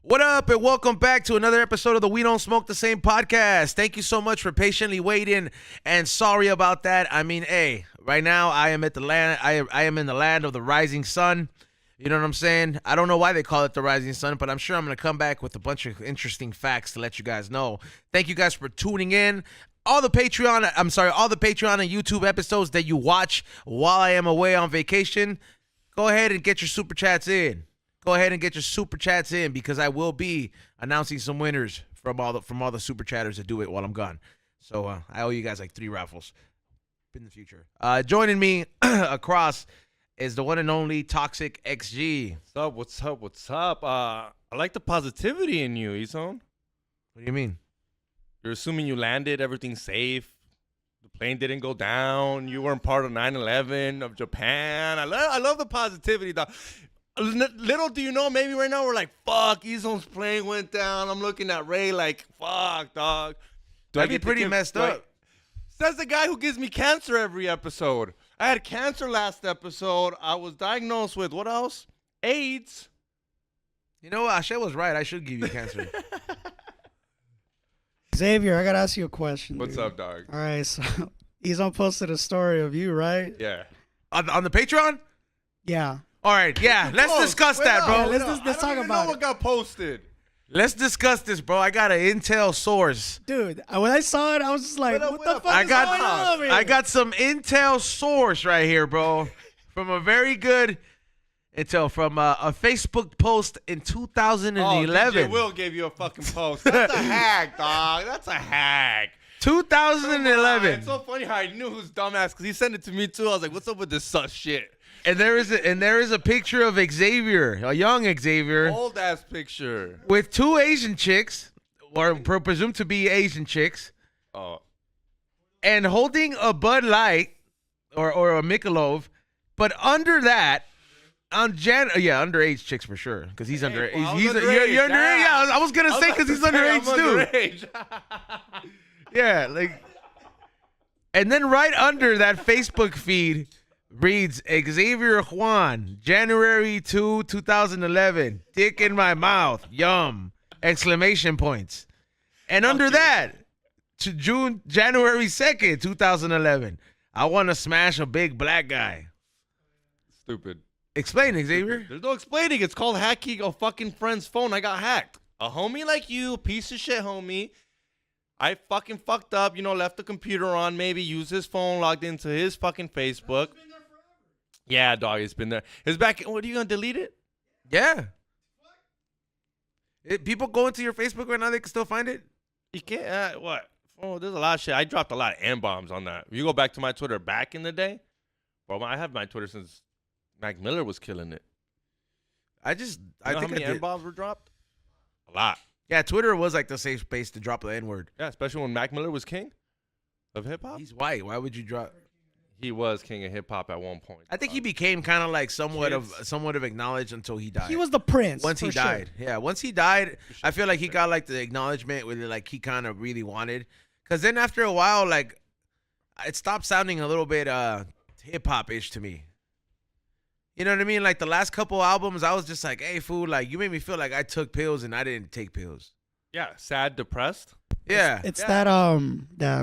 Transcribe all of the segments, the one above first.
What up, and welcome back to another episode of the We Don't Smoke the Same podcast. Thank you so much for patiently waiting, and sorry about that. I mean, hey, right now I am at the land. I am in the land of the rising sun. You know what I'm saying? I don't know why they call it the rising sun, but I'm sure I'm gonna come back with a bunch of interesting facts to let you guys know. Thank you guys for tuning in. All the Patreon and YouTube episodes that you watch while I am away on vacation, go ahead and get your super chats in. Go ahead and get your super chats in because I will be announcing some winners from all the super chatters that do it while I'm gone. So I owe you guys like 3 raffles in the future. Joining me across is the one and only Toxic XG. What's up? I like the positivity in you, Izon. What do you mean? You're assuming you landed, everything's safe. The plane didn't go down. You weren't part of 9/11 of Japan. I love the positivity, dog. Little do you know, maybe right now we're like, fuck, Izon's plane went down. I'm looking at Ray like, fuck, dog. That'd be pretty messed up. Says the guy who gives me cancer every episode. I had cancer last episode. I was diagnosed with, what else? AIDS. You know what? Ashe was right. I should give you cancer. Xavier, I gotta ask you a question. What's dude. up, dog? All right, so Izon posted a story of you, right? Yeah. On the Patreon? Yeah. All right, yeah. Let's discuss that, bro. Let's talk about what it. got posted. Let's discuss this, bro. I got an intel source. Dude, when I saw it, I was just like, what the fuck I is going on got over here? I got some intel source right here, bro. From a very good intel from a Facebook post in 2011. DJ Will gave you a fucking post. That's a hack, dog. That's a hack. 2011. It's so funny how I knew who's dumbass because he sent it to me too. I was like, what's up with this sus shit? And there is a picture of Xavier, a young Xavier, Old ass picture. with 2 Asian chicks, or presumed to be Asian chicks, Oh. and holding a Bud Light or a Michelob, but under that, underage chicks for sure, because he's underage. Well, You're underage. underage. Yeah, I was gonna say because he's underage too. Yeah, like, and then right under that Facebook feed reads Xavier Juan, January 2, 2011. Dick in my mouth, yum! Exclamation points. And under that, to January 2nd, 2011. I want to smash a big black guy. Stupid. Explain, Xavier. There's no explaining. It's called hacking a fucking friend's phone. I got hacked. A homie like you, piece of shit homie. I fucking fucked up, left the computer on, maybe used his phone, logged into his fucking Facebook. It's been there forever. Yeah, dog, it's been there. It's back. What, are you going to delete it? Yeah. People go into your Facebook right now, they can still find it? You can't. What? Oh, there's a lot of shit. I dropped a lot of N-bombs on that. If you go back to my Twitter back in the day, well, I have my Twitter since Mac Miller was killing it. I think how many N-bombs were dropped? A lot. Yeah, Twitter was like the safe space to drop the N-word. Yeah, especially when Mac Miller was king of hip-hop. He's white. Why would you drop? He was king of hip-hop at one point. I think he became kind of like somewhat of acknowledged until he died. He was the prince. Once he died. Yeah, once he died, I feel like he got like the acknowledgement with like he kind of really wanted. Because then after a while, like, it stopped sounding a little bit hip-hop-ish to me. You know what I mean? Like the last couple albums, I was just like, hey, fool, like you made me feel like I took pills and I didn't take pills. Yeah, sad, depressed. Yeah. It's that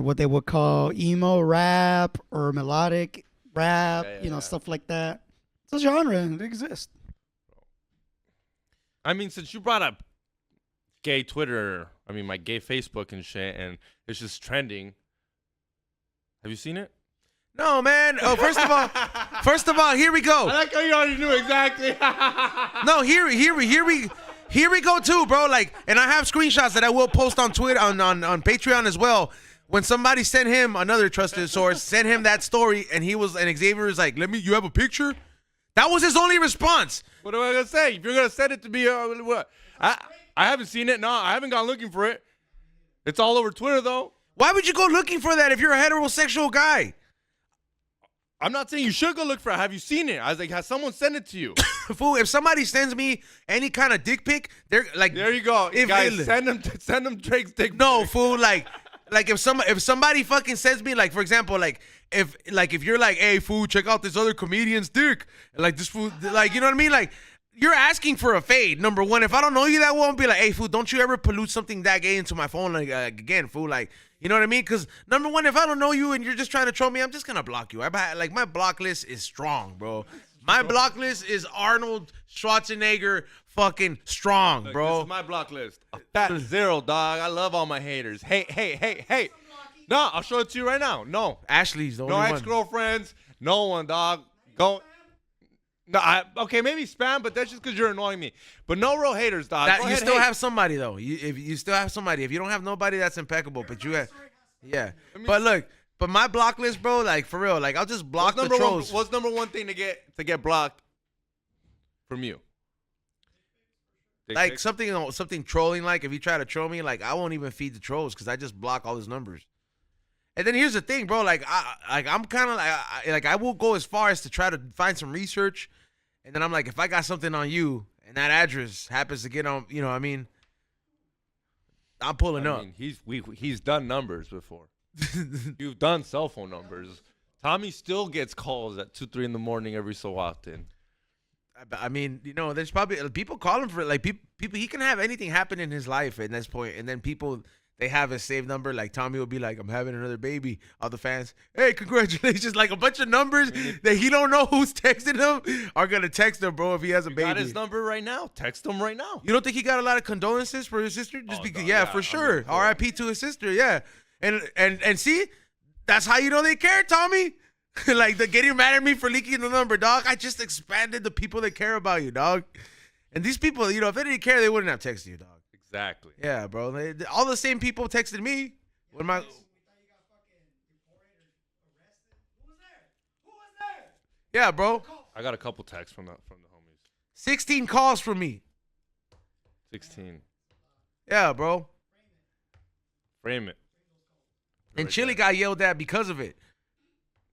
what they would call emo rap or melodic rap, stuff like that. It's a genre and it exists. I mean, since you brought up gay Twitter, my gay Facebook and shit, and it's just trending. Have you seen it? No, man. Oh, first of all, here we go. I like how you already knew exactly. No, here we go too, bro. Like, and I have screenshots that I will post on Twitter, on Patreon as well. When somebody sent him, another trusted source, sent him that story, and Xavier was like, you have a picture? That was his only response. What am I gonna say? If you're gonna send it to me, what? I haven't seen it. No, I haven't gone looking for it. It's all over Twitter though. Why would you go looking for that if you're a heterosexual guy? I'm not saying you should go look for it. Have you seen it? I was like, has someone sent it to you? Fool, if somebody sends me any kind of dick pic, they're like, there you go. Guys, send them Drake's dick pic. No, fool, like if somebody fucking sends me, like, for example, like if you're like, hey, fool, check out this other comedian's dick, like this fool, like, you know what I mean? Like, you're asking for a fade. Number one, if I don't know you that well, I'll be like, hey, fool, don't you ever pollute something that gay into my phone again, fool. Like, you know what I mean? Because number one, if I don't know you and you're just trying to troll me, I'm just gonna block you. Like my block list is strong, bro. My block list is Arnold Schwarzenegger fucking strong, Look, bro. This is my block list. A fat zero, dog. I love all my haters. Hey. No, I'll show it to you right now. No. Ashley's the only No one. ex-girlfriends. No one, dog. Go. No, okay, maybe spam, but that's just because you're annoying me. But no real haters, dog. You still have somebody though. If you still have somebody, if you don't have nobody, that's impeccable. But you have, yeah. But look, but my block list, bro, like for real, like I'll just block the trolls. What's number one thing to get blocked from you? Like something trolling. Like if you try to troll me, like I won't even feed the trolls because I just block all his numbers. And then here's the thing, bro. Like I'm kind of like I will go as far as to try to find some research, and then I'm like, if I got something on you and that address happens to get on, you know, what I mean, I'm pulling up. He's done numbers before. You've done cell phone numbers. Tommy still gets calls at 2-3 in the morning every so often. I mean, you know, there's probably people calling for it. Like people, he can have anything happen in his life at this point, and then people. They have a saved number. Like Tommy will be like, I'm having another baby. All the fans, hey, congratulations. Like a bunch of numbers that he don't know who's texting him are going to text him, bro, if he has a baby. Got his number right now. Text him right now. You don't think he got a lot of condolences for his sister? Just because, no, yeah, for sure. R.I.P. to his sister, yeah. And see, that's how you know they care, Tommy. Like, they're getting mad at me for leaking the number, dog. I just expanded the people that care about you, dog. And these people, you know, if they didn't care, they wouldn't have texted you, dog. Exactly. Yeah, bro. All the same people texted me when my. Yeah, bro. I got a couple texts from the homies. 16 calls from me. 16. Yeah, bro. Frame it. And Chili got yelled at because of it.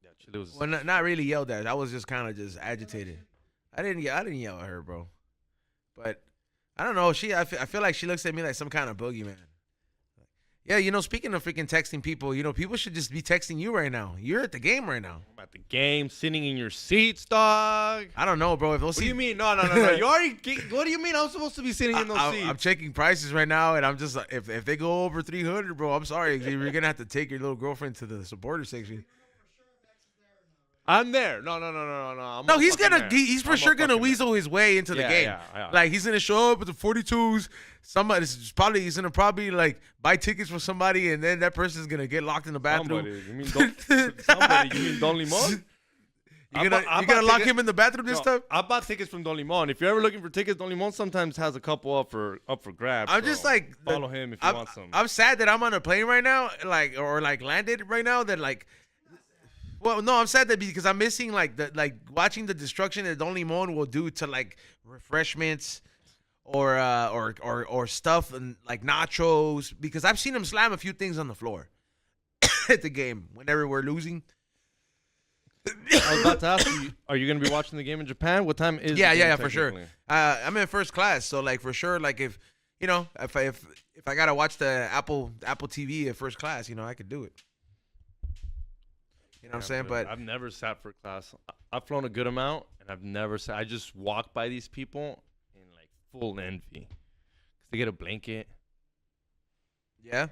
Yeah, Chili was. Well, not really yelled at. I was just kind of just agitated. I didn't yell at her, bro. But. I don't know. I feel like she looks at me like some kind of boogeyman. Yeah, you know, speaking of freaking texting people, you know, people should just be texting you right now. You're at the game right now. I'm at the game, sitting in your seats, dog. I don't know, bro. What do you mean? No. You already. What do you mean? I'm supposed to be sitting in those seats. I'm checking prices right now, and I'm just like, if they go over 300, bro, I'm sorry. You're gonna have to take your little girlfriend to the supporter section. I'm there. No. No, he's for sure gonna weasel his way into the game. Yeah. Like he's gonna show up with the 42s. He's gonna probably like buy tickets for somebody, and then that person's gonna get locked in the bathroom. Somebody. You mean Don Limon? You're gonna lock him in the bathroom this time? I bought tickets from Don Limon. If you're ever looking for tickets, Don Limon sometimes has a couple up for grabs. I'm just like follow him if you want some. I'm sad that I'm on a plane right now, or landed right now. That like. Well, no, I'm sad that because I'm missing like watching the destruction that Don Limon will do to like refreshments or stuff and like nachos, because I've seen him slam a few things on the floor at the game whenever we're losing. I was about to ask you, are you going to be watching the game in Japan? What time is Yeah, for sure. I'm in first class, so like for sure, like if you know, if I gotta watch the Apple TV at first class, you know, I could do it. You know what I'm saying? But I've never sat for class. I've flown a good amount, and I've never sat. I just walk by these people in like full envy, 'cause they get a blanket. Yeah,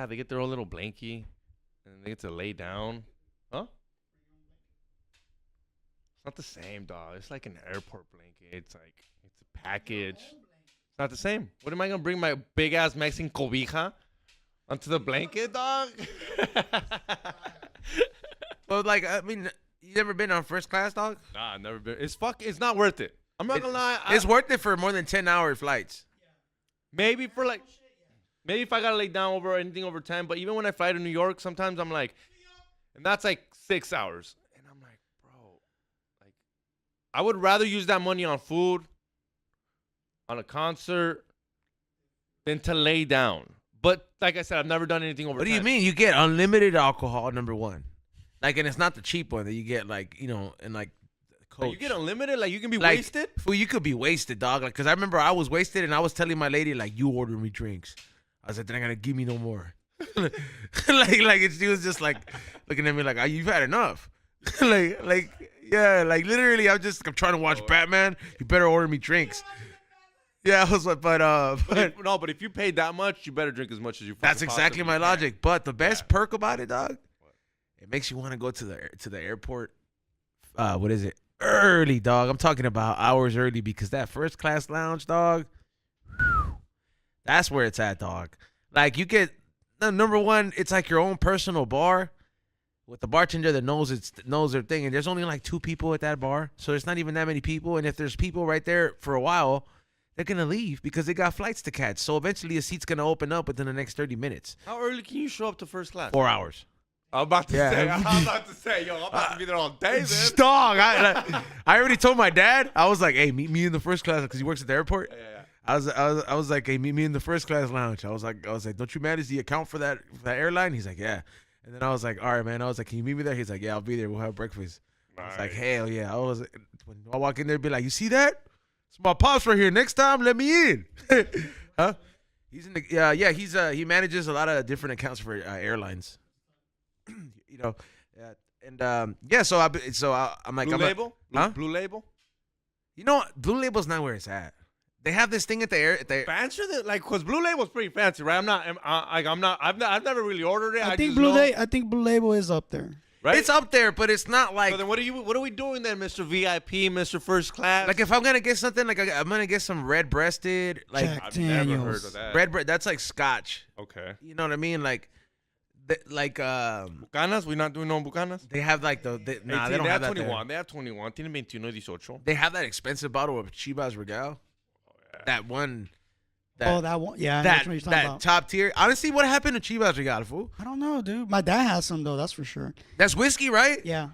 they get their own little blankie, and they get to lay down. Huh? It's not the same, dog. It's like an airport blanket. It's a package. It's not the same. What am I gonna bring my big ass Mexican cobija onto the blanket, dog? Well, like, I mean, you never been on first class, dog? Nah, I've never been. It's not worth it. I'm not gonna lie. It's worth it for more than 10-hour flights. Maybe if I gotta lay down over anything over 10. But even when I fly to New York, sometimes I'm like, and that's like 6 hours, and I'm like, bro, like, I would rather use that money on food, on a concert, than to lay down. But like I said, I've never done anything over 10. What do you mean? You get unlimited alcohol, number one. Like, and it's not the cheap one that you get, like, you know, and like Coach. You get unlimited? Like, you can be wasted? Fool, you could be wasted, dog. Like, because I remember I was wasted, and I was telling my lady, like, you order me drinks. I was like, they're not going to give me no more. She was just, like, looking at me like, you've had enough. like, Yeah, like literally, I'm trying to watch Batman. You better order me drinks. Yeah, I was like, but if you paid that much, you better drink as much as you. that's exactly my logic. But the best perk about it, dog, What? it makes you want to go to the airport. What is it? Early, dog. I'm talking about hours early because that first class lounge, dog. That's where it's at, dog. Like you get number one, it's like your own personal bar with the bartender that knows their thing, and there's only like 2 people at that bar, so there's not even that many people. And if there's people right there for a while, they're gonna leave because they got flights to catch. So eventually, a seat's gonna open up within the next 30 minutes. How early can you show up to first class? 4 hours. I'm about to say, yo, I'm about to be there all day, man. Dog, I already told my dad. I was like, hey, meet me in the first class because he works at the airport. Yeah. I was like, hey, meet me in the first class lounge. I was like, don't you manage the account for that airline? He's like, yeah. And then I was like, all right, man. I was like, can you meet me there? He's like, yeah, I'll be there. We'll have breakfast. I was like, hell yeah. When I walk in there, be like, you see that? It's my pops right here. Next time, let me in. Huh? He's in the he manages a lot of different accounts for airlines. You know, so I'm like, Blue Label? Huh? Blue Label? You know, Blue Label's not where it's at. They have this thing at the air. Fancy? Cause Blue Label's pretty fancy, right? I've never really ordered it. I think Blue Label is up there. Right? It's up there, but it's not like. So then what are we doing then, Mr. VIP, Mr. First Class? Like if I'm gonna get something, like I'm gonna get some red-breasted, like Jack I've never Daniels. heard of that. red. That's like Scotch. Okay. You know what I mean? Like Bucanas? We not doing no Bucanas? they have like they don't they have have that 21. there. They have 21. Tiene 21 y 18. They have that expensive bottle of Chivas Regal. That one. That one. Yeah, I know what you're talking about. Top tier. Honestly, what happened to Chivas Regal, fool? I don't know, dude. My dad has some though. That's for sure. That's whiskey, right? Yeah.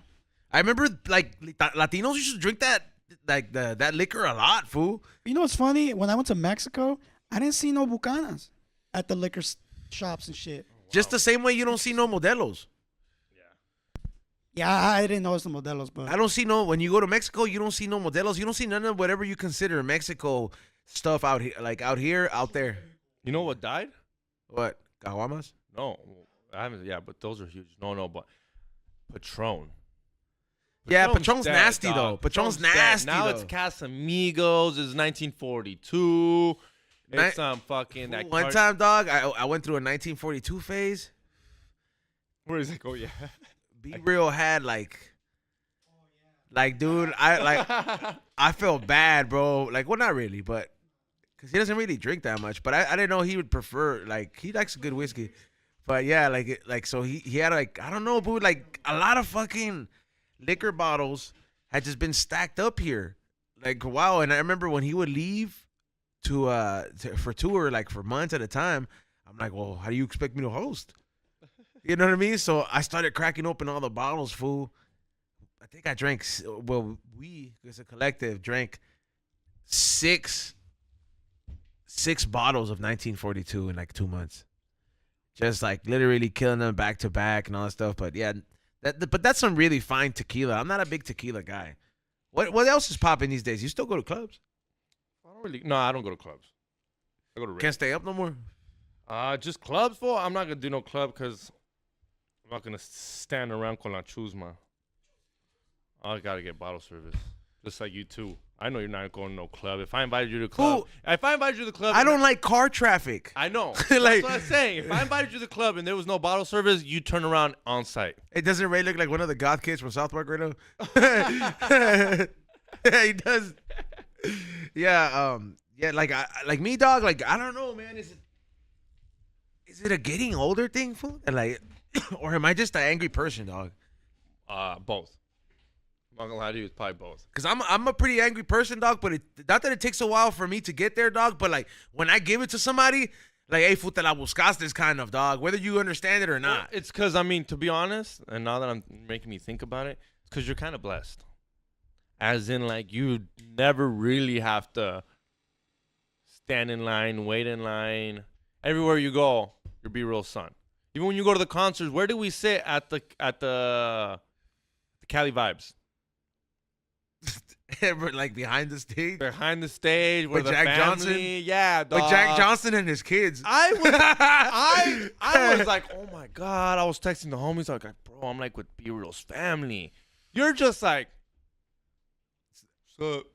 I remember like Latinos used to drink that that liquor a lot, fool. You know what's funny? When I went to Mexico, I didn't see no Bucanas at the liquor shops and shit. Just the same way you don't see no Modelos. Yeah, I didn't notice the Modelos, but I don't see no. When you go to Mexico, you don't see no Modelos. You don't see none of whatever you consider Mexico stuff out here, like out there. You know what died? What? Caguamas? No. I haven't. Yeah, but those are huge. No, but Patron. Yeah, Patron's dead, nasty dog. though. Patron's dead. nasty Now though. it's Casamigos. It's 1942. It's fucking that. One time, dog, I went through a 1942 phase. Where he's like, oh yeah. Be Real had like, dude, I felt bad, bro. Like, well, not really, but because he doesn't really drink that much. But I didn't know he would prefer, like, he likes good whiskey. But yeah, so he had like, I don't know, dude, like a lot of fucking liquor bottles had just been stacked up here, like wow. And I remember when he would leave for tour, like for months at a time. I'm like, well, how do you expect me to host? You know what I mean? So I started cracking open all the bottles, fool. I think I drank, we as a collective drank six bottles of 1942 in like 2 months. Just like literally killing them back to back and all that stuff. But yeah, but that's some really fine tequila. I'm not a big tequila guy. What else is popping these days? You still go to clubs? No, I don't go to clubs. I go to Can't stay up no more? just clubs, fool. I'm not gonna do no club because I'm not gonna stand around con la chusma. I gotta get bottle service, just like you too. I know you're not going to no club. If I invited you to the club, I don't like car traffic. I know. Like- That's what I'm saying. If I invited you to the club and there was no bottle service, you turn around on site. It doesn't Ray look like one of the goth kids from South Park right now? Yeah, he does. Yeah, like me, dog. Like I don't know, man. Is it a getting older thing, fool? And like, or am I just an angry person, dog? Both. I'm not gonna lie to you, it's probably both. Cause I'm a pretty angry person, dog. But not that it takes a while for me to get there, dog. But like when I give it to somebody, like, hey, fool, te la buscaste, kind of, dog. Whether you understand it or not. It's because I mean, to be honest, and now that I'm making me think about it, it's because you're kind of blessed. As in, like, you never really have to stand in line, wait in line. Everywhere you go, you're B-Real son. Even when you go to the concerts, where do we sit at the Cali Vibes? Like behind the stage. Behind the stage where With the Jack family, Johnson? yeah, dog. Like Jack Johnson and his kids. I was like, oh my God. I was texting the homies like, bro, I'm like with B-Real's family. You're just like,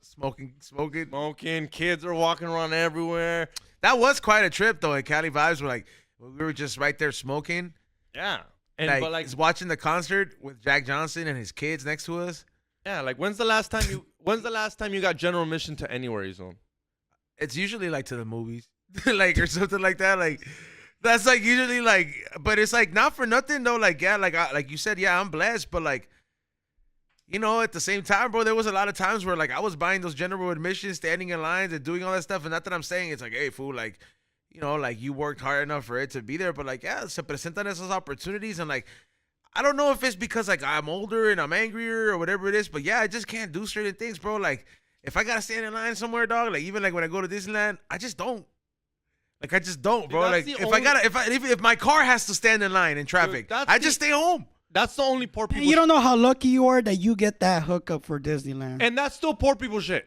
smoking. Smoking. Kids are walking around everywhere. That was quite a trip, though. And Cali vibes were like, we were just right there smoking. Yeah. And Like, but like watching the concert with Jack Johnson and his kids next to us. yeah, like when's the last time you got general admission to anywhere, Zone? It's usually like to the movies, like or something like that. Like that's like usually like, but it's like not for nothing though. Like yeah, like you said, yeah, I'm blessed, but like, you know, at the same time, bro, there was a lot of times where like I was buying those general admissions, standing in lines and doing all that stuff. And not that I'm saying it's like, hey, fool, like, you know, like you worked hard enough for it to be there, but like, yeah, se presentan esas opportunities, and like, I don't know if it's because like I'm older and I'm angrier or whatever it is, but yeah, I just can't do certain things, bro. Like, if I gotta stand in line somewhere, dog, like even like when I go to Disneyland, I just don't. Like I just don't, bro. Like if my car has to stand in line in traffic, I just stay home. That's the only poor people. And you don't know how lucky you are that you get that hookup for Disneyland. And that's still poor people shit.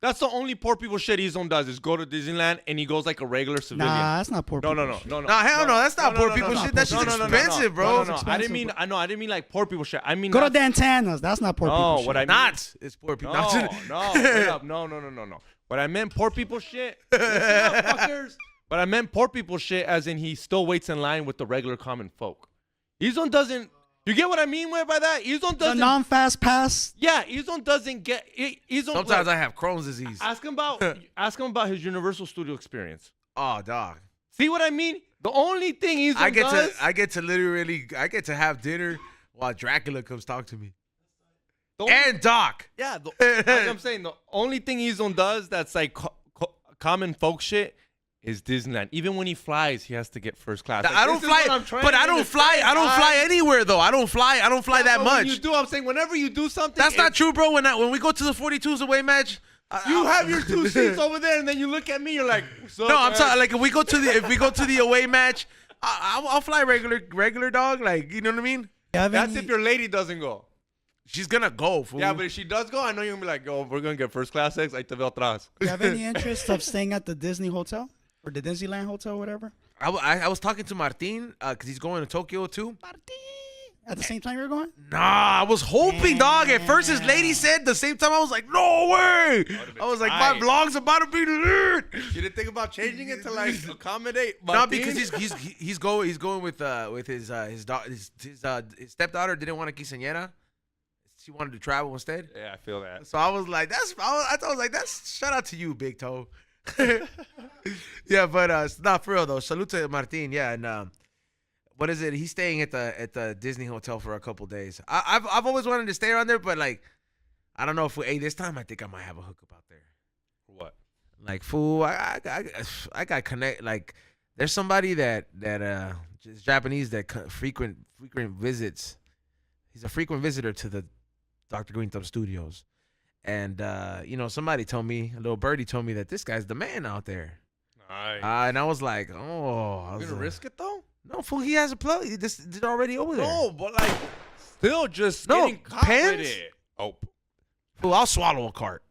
That's the only poor people shit Ezone does is go to Disneyland and he goes like a regular civilian. Nah, that's not poor people. No. Nah, hell no, that's not poor people shit. That's just expensive, bro. No, I didn't mean like poor people shit. I mean go to Dantana's. That's not poor people shit. What I mean, not it's poor people. No. What I meant poor people shit. Listen up, fuckers. But I meant poor people shit as in he still waits in line with the regular common folk. Ezone doesn't. You get what I mean by that? Ezone doesn't. The non-fast pass. Yeah, Ezone doesn't get. Ezone. Sometimes I have Crohn's disease. Ask him about his Universal Studio experience. Oh, dog. See what I mean? The only thing Ezone does. I get to have dinner while Dracula comes talk to me. And Doc. Yeah, like I'm saying, the only thing Ezone does that's like common folk shit is Disneyland. Even when he flies, he has to get first class. Like, I don't fly, but I don't fly. I don't fly anywhere though. I don't fly that much. When you do, I'm saying whenever you do something. That's not true, bro. When we go to the 42s away match, you have your 2 seats over there, and then you look at me. You're like, no, I'm sorry. Like if we go to the away match, I'll fly regular dog. Like you know what I mean? That's if your lady doesn't go. She's gonna go, fool. Yeah, but if she does go, I know you're gonna be like, oh, we're gonna get first class X. Ahí te veo atrás. Do you have any interest of staying at the Disney Hotel or the Disneyland Hotel, or whatever? I was talking to Martin because he's going to Tokyo too. Martin. At the same time you were going? Nah, I was hoping, dog. At first, his lady said the same time. I was like, no way. I was like, my vlog's about to be lit. You didn't think about changing it to like accommodate? No, because he's going with his stepdaughter didn't want a quinceañera. She wanted to travel instead. Yeah, I feel that. So I was like, that's shout out to you, Big Toe. Yeah, but it's not for real though. Salute to Martin. Yeah, and what is it? He's staying at the Disney Hotel for a couple days. I've always wanted to stay around there, but like, I don't know if this time I think I might have a hookup out there. For what? Like, fool, I got connect. Like, there's somebody that is Japanese that frequent visits. He's a frequent visitor to the Dr. Guinto Studios. And, somebody told me, a little birdie told me that this guy's the man out there. Nice. And I was like, oh. You gonna risk it, though? No, fool, he has a plug. This is already over there. No, but, like, still just getting caught with it. Oh. Fool, I'll swallow a cart.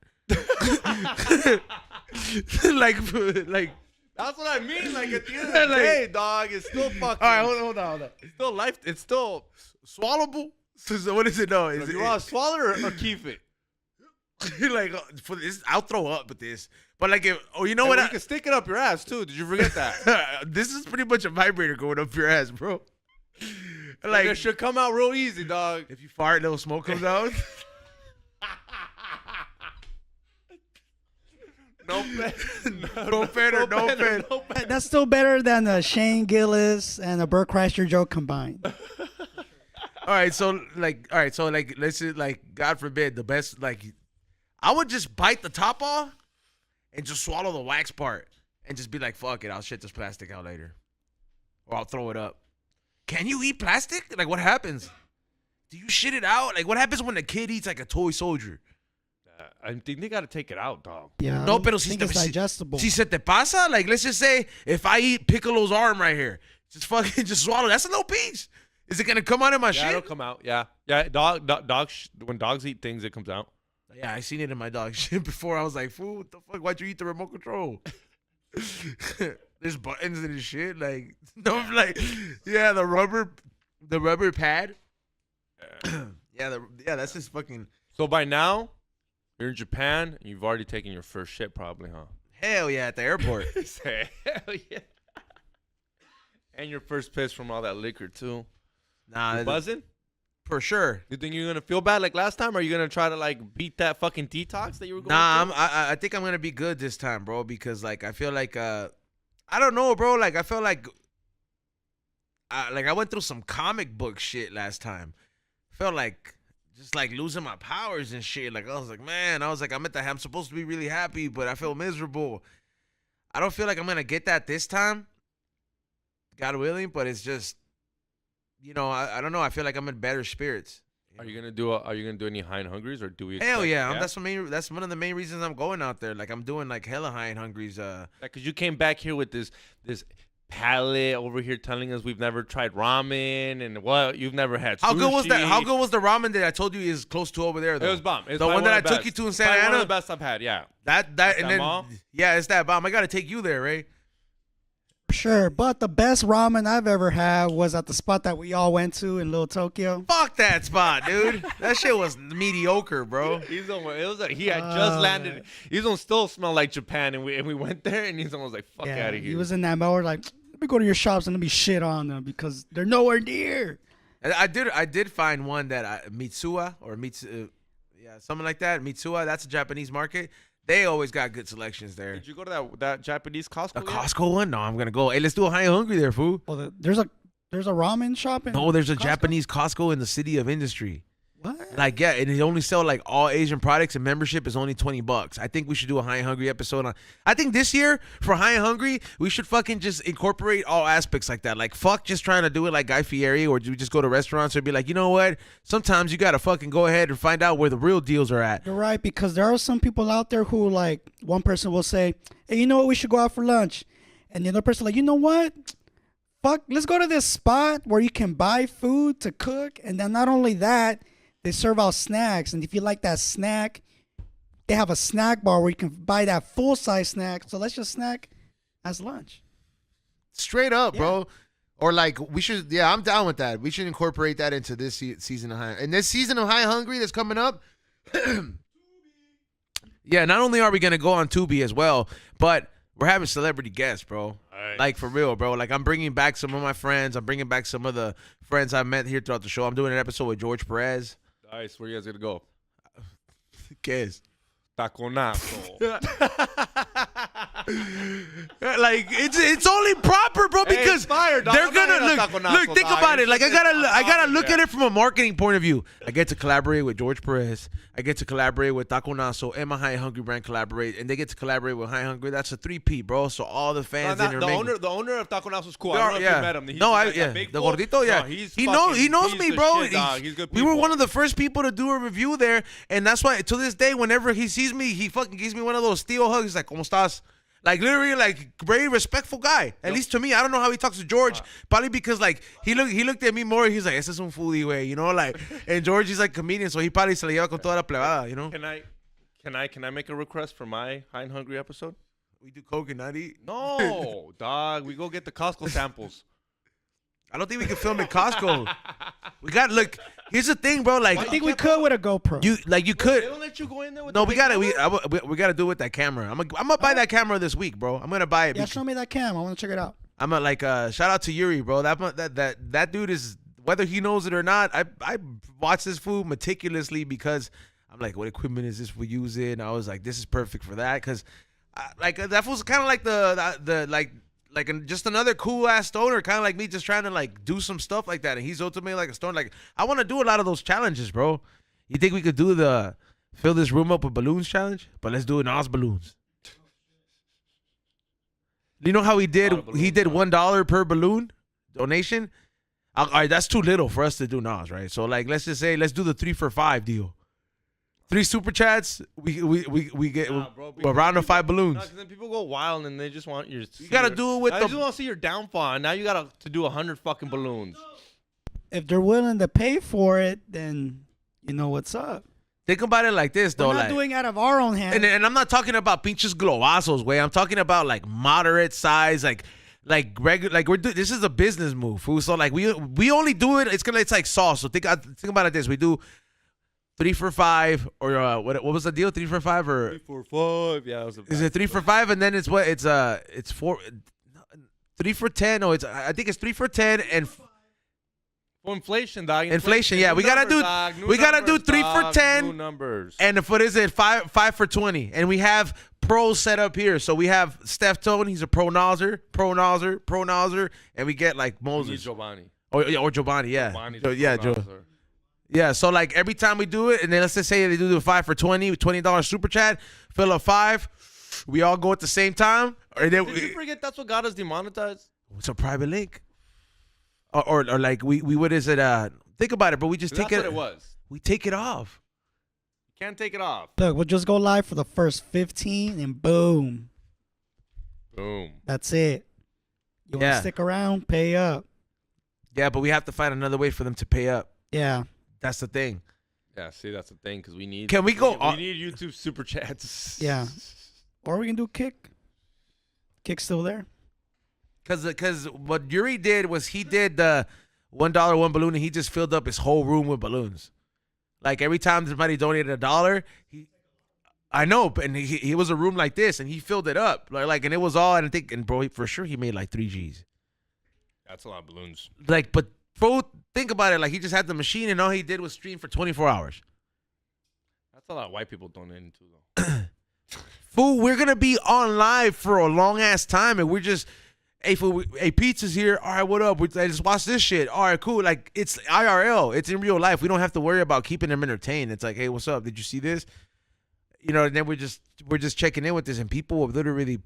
like. That's what I mean. Like, at the end of the day, dog, it's still fucking. All right, hold on. It's still life. It's still swallowable. So what is it? No, is you want to swallow it or keep it? Like for this, I'll throw up with this. But like, you know what? You can stick it up your ass too. Did you forget that? This is pretty much a vibrator going up your ass, bro. Like it should come out real easy, dog. If you fart, little smoke comes out. No better. That's still better than a Shane Gillis and a Burt Kreischer joke combined. All right, so let's just like, God forbid, the best, like, I would just bite the top off and just swallow the wax part and just be like, fuck it, I'll shit this plastic out later. Or I'll throw it up. Can you eat plastic? Like, what happens? Do you shit it out? Like, what happens when a kid eats like a toy soldier? I think they got to take it out, dog. Yeah, no, pero I think it's digestible. Si se te pasa, like, let's just say if I eat Piccolo's arm right here, just swallow. That's a little piece. Is it gonna come out of my shit? Yeah, it'll come out. Yeah. Dogs. When dogs eat things, it comes out. Yeah, I seen it in my dog shit before. I was like, fool, what the fuck? Why'd you eat the remote control? There's buttons in his shit. Like, no, like, yeah, the rubber pad. Yeah, that's just fucking. So by now, You're in Japan. And you've already taken your first shit, probably, huh? Hell yeah, at the airport. Hell yeah. And your first piss from all that liquor too. Nah, You buzzing? for sure. You think you're gonna feel bad like last time? Or are you gonna try to like beat that fucking detox that you were going Nah, through? I think I'm gonna be good this time, bro. Because like I feel like I don't know, bro. Like I feel like I went through some comic book shit last time. Felt like just like losing my powers and shit. Like I was like, man, I'm supposed to be really happy, but I feel miserable. I don't feel like I'm gonna get that this time. God willing, but it's just, I don't know. I feel like I'm in better spirits. Are you gonna do any high and hungries, or do we? Hell expect- yeah! That's one of the main reasons I'm going out there. Like I'm doing like hella high and hungries. Because you came back here with this palate over here telling us we've never tried ramen and what you've never had. How good was sushi. that? How good was the ramen that I told you is close to over there? Though? It was bomb. It's the probably one that I of the took best. you to in It's Santa probably one Ana. of the best I've had. Yeah. That and then mall? yeah, it's that bomb. I gotta take you there, Ray. Sure, but the best ramen I've ever had was at the spot that we all went to in Little Tokyo. Fuck that spot, dude. That shit was mediocre, bro. He had just landed. He's on still smell like Japan, and we went there, and he's almost like fuck out of here. He was in that mode like, let me go to your shops and let me shit on them because they're nowhere near. I did find one that Mitsuwa or something like that. Mitsuwa, that's a Japanese market. They always got good selections there. Did you go to that Japanese Costco? The yet? Costco one? No, I'm gonna go. Hey, let's do a high and hungry there, fool. Well, there's a ramen shop in. No, there's a Costco? Japanese Costco in the city of industry. What? Like, yeah, and they only sell like all Asian products, and membership is only $20. I think we should do a High and Hungry episode on. I think this year for High and Hungry, we should fucking just incorporate all aspects like that. Like, fuck just trying to do it like Guy Fieri, or do we just go to restaurants or be like, you know what? Sometimes you gotta fucking go ahead and find out where the real deals are at. You're right, because there are some people out there who, like, one person will say, hey, you know what, we should go out for lunch. And the other person like, you know what? Fuck, let's go to this spot where you can buy food to cook. And then not only that, they serve out snacks. And if you like that snack, they have a snack bar where you can buy that full-size snack. So let's just snack as lunch. Straight up, Yeah. bro. Or like we should, yeah, I'm down with that. We should incorporate that into this season of High. And this season of High and Hungry that's coming up. Yeah, not only are we gonna go on Tubi as well, but we're having celebrity guests, bro. Right. Like for real, bro. Like I'm bringing back some of my friends. I'm bringing back some of the friends I met here throughout the show. I'm doing an episode with George Perez. Nice. Where you guys gonna go? Guess. Taconazo. Like it's only proper, bro, Hey, because it's fire, dog. they're I'm not gonna here look. to taconazo, Look, think dog. about it. Like I gotta look Yeah. at it from a marketing point of view. I get to collaborate with George Perez. I get to collaborate with Taconazo and my High and Hungry brand collaborate, and they get to collaborate with High and Hungry. That's a 3P, bro. So all the fans the intermingle. owner of Taconazo is cool. They I are, don't know if yeah. you met him. He's No, like yeah, that big the fool. gordito, yeah. No, He knows he's me, the bro. shit, dog. He's good We were people. one of the first people to do a review there, and that's why to this day, whenever he sees me, he fucking gives me one of those steel hugs. He's like, "¿Cómo estás?" Like literally, like very respectful guy. At least to me, I don't know how he talks to George. Probably because like he looked at me more. He's like, "Ese es un foodie, way," you know, like. And George is like comedian, so he probably se le lleva con toda la plebada, you know. Can I make a request for my High and Hungry episode? We do coke and not eat. No, dog. We go get the Costco samples. I don't think we can film in Costco. Look. Here's the thing, bro. Like I think we could with a GoPro. you could. They don't let you go in there with No, the we big gotta camera? we gotta do it with that camera. I'm gonna buy that camera this week, bro. I'm gonna buy it. Yeah, because show me that cam. I want to check it out. I'm a, like shout out to Yuri, bro. That dude is, whether he knows it or not. I watch this food meticulously because I'm like, what equipment is this we're using? I was like, this is perfect for that because like that was kind of like just another cool ass stoner, kind of like me, just trying to like do some stuff like that. And he's ultimately like a stoner. Like I want to do a lot of those challenges, bro. You think we could do the fill this room up with balloons challenge? But let's do it in Oz balloons. You know how he did? He did $1 per balloon donation. All right, that's too little for us to do Nas, right? So like, let's just say let's do the 3 for $5 deal. 3 super chats. We get a round of 5 balloons. No, because then people go wild and they just want your. You gotta do it with I the. just want to see your downfall. And now you gotta to do 100 fucking balloons. If they're willing to pay for it, then you know what's up. Think about it like this, though. We're not like, doing out of our own hands. and I'm not talking about pinches globazos, way. I'm talking about like moderate size, like regular, like this is a business move, fool. So like we only do it. It's like sauce. So think about it like this: we do 3 for $5, or what was the deal? 3 for $5 or 3 for $5. Yeah, it was is it 3 for $5? And then it's what? It's 3 for 10. No, I think it's 3 for 10 and. Well, inflation, dog. Inflation, yeah. We gotta do 3 for 10. New numbers. And what is it? 5 for 20. And we have pros set up here. So we have Steph Tone. He's a pro nozer, and we get like Moses. Giovanni. Or Giovanni, yeah. Giovanni's Yeah, Joe. Yeah, so like every time we do it, and then let's just say they do the 5 for 20, $20 super chat, fill up 5, we all go at the same time. Or then Did you forget that's what got us demonetized? it's a private link. Or like we what is it? Think about it, but we just take it. That's what it was. We take it off. You can't take it off. Look, we'll just go live for the first 15 and boom. Boom. That's it. You want to stick around? Pay up. Yeah, but we have to find another way for them to pay up. Yeah. That's the thing. Yeah, see, that's the thing, because we need. Can we go? We need YouTube super chats. Yeah. Or we can do Kick. Kick's still there. Because what Yuri did was he did the $1 one balloon, and he just filled up his whole room with balloons. Like every time somebody donated $1, I know, and he was a room like this, and he filled it up like, and it was all. And I think, and bro, for sure he made like 3 G's. That's a lot of balloons. Like, but bro, think about it. Like he just had the machine, and all he did was stream for 24 hours. That's a lot of white people donating too, though. Fool, we're gonna be on live for a long ass time, and we're just. Hey, fool, hey, pizza's here. All right, what up? I just watched this shit. All right, cool. Like, it's IRL. It's in real life. We don't have to worry about keeping them entertained. It's like, hey, what's up? Did you see this? You know, and then we're just checking in with this, and people will literally,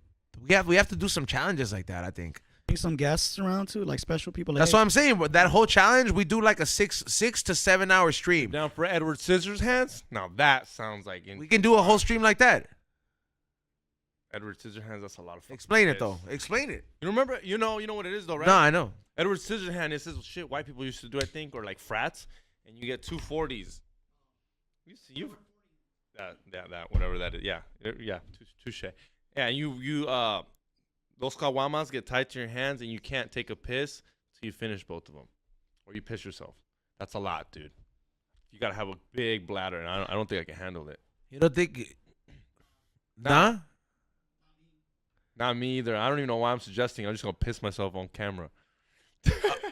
we have to do some challenges like that, I think. Bring some guests around too, like special people. Like, That's what I'm saying. But that whole challenge, we do like a 6 to 7 hour stream. Down for Edward Scissorhands? Now that sounds like We can do a whole stream like that. Edward Scissorhands. That's a lot of fun. Explain it though. Explain it. You remember? You know what it is though, right? No, I know. Edward Scissorhands is this shit white people used to do, I think, or like frats, and you get 2 40s. You that whatever that is. Yeah, touche. Yeah, and you those kawamas get tied to your hands, and you can't take a piss till you finish both of them, or you piss yourself. That's a lot, dude. You gotta have a big bladder, and I don't think I can handle it. You don't think? Nah. Not me either. I don't even know why I'm suggesting. I'm just gonna piss myself on camera.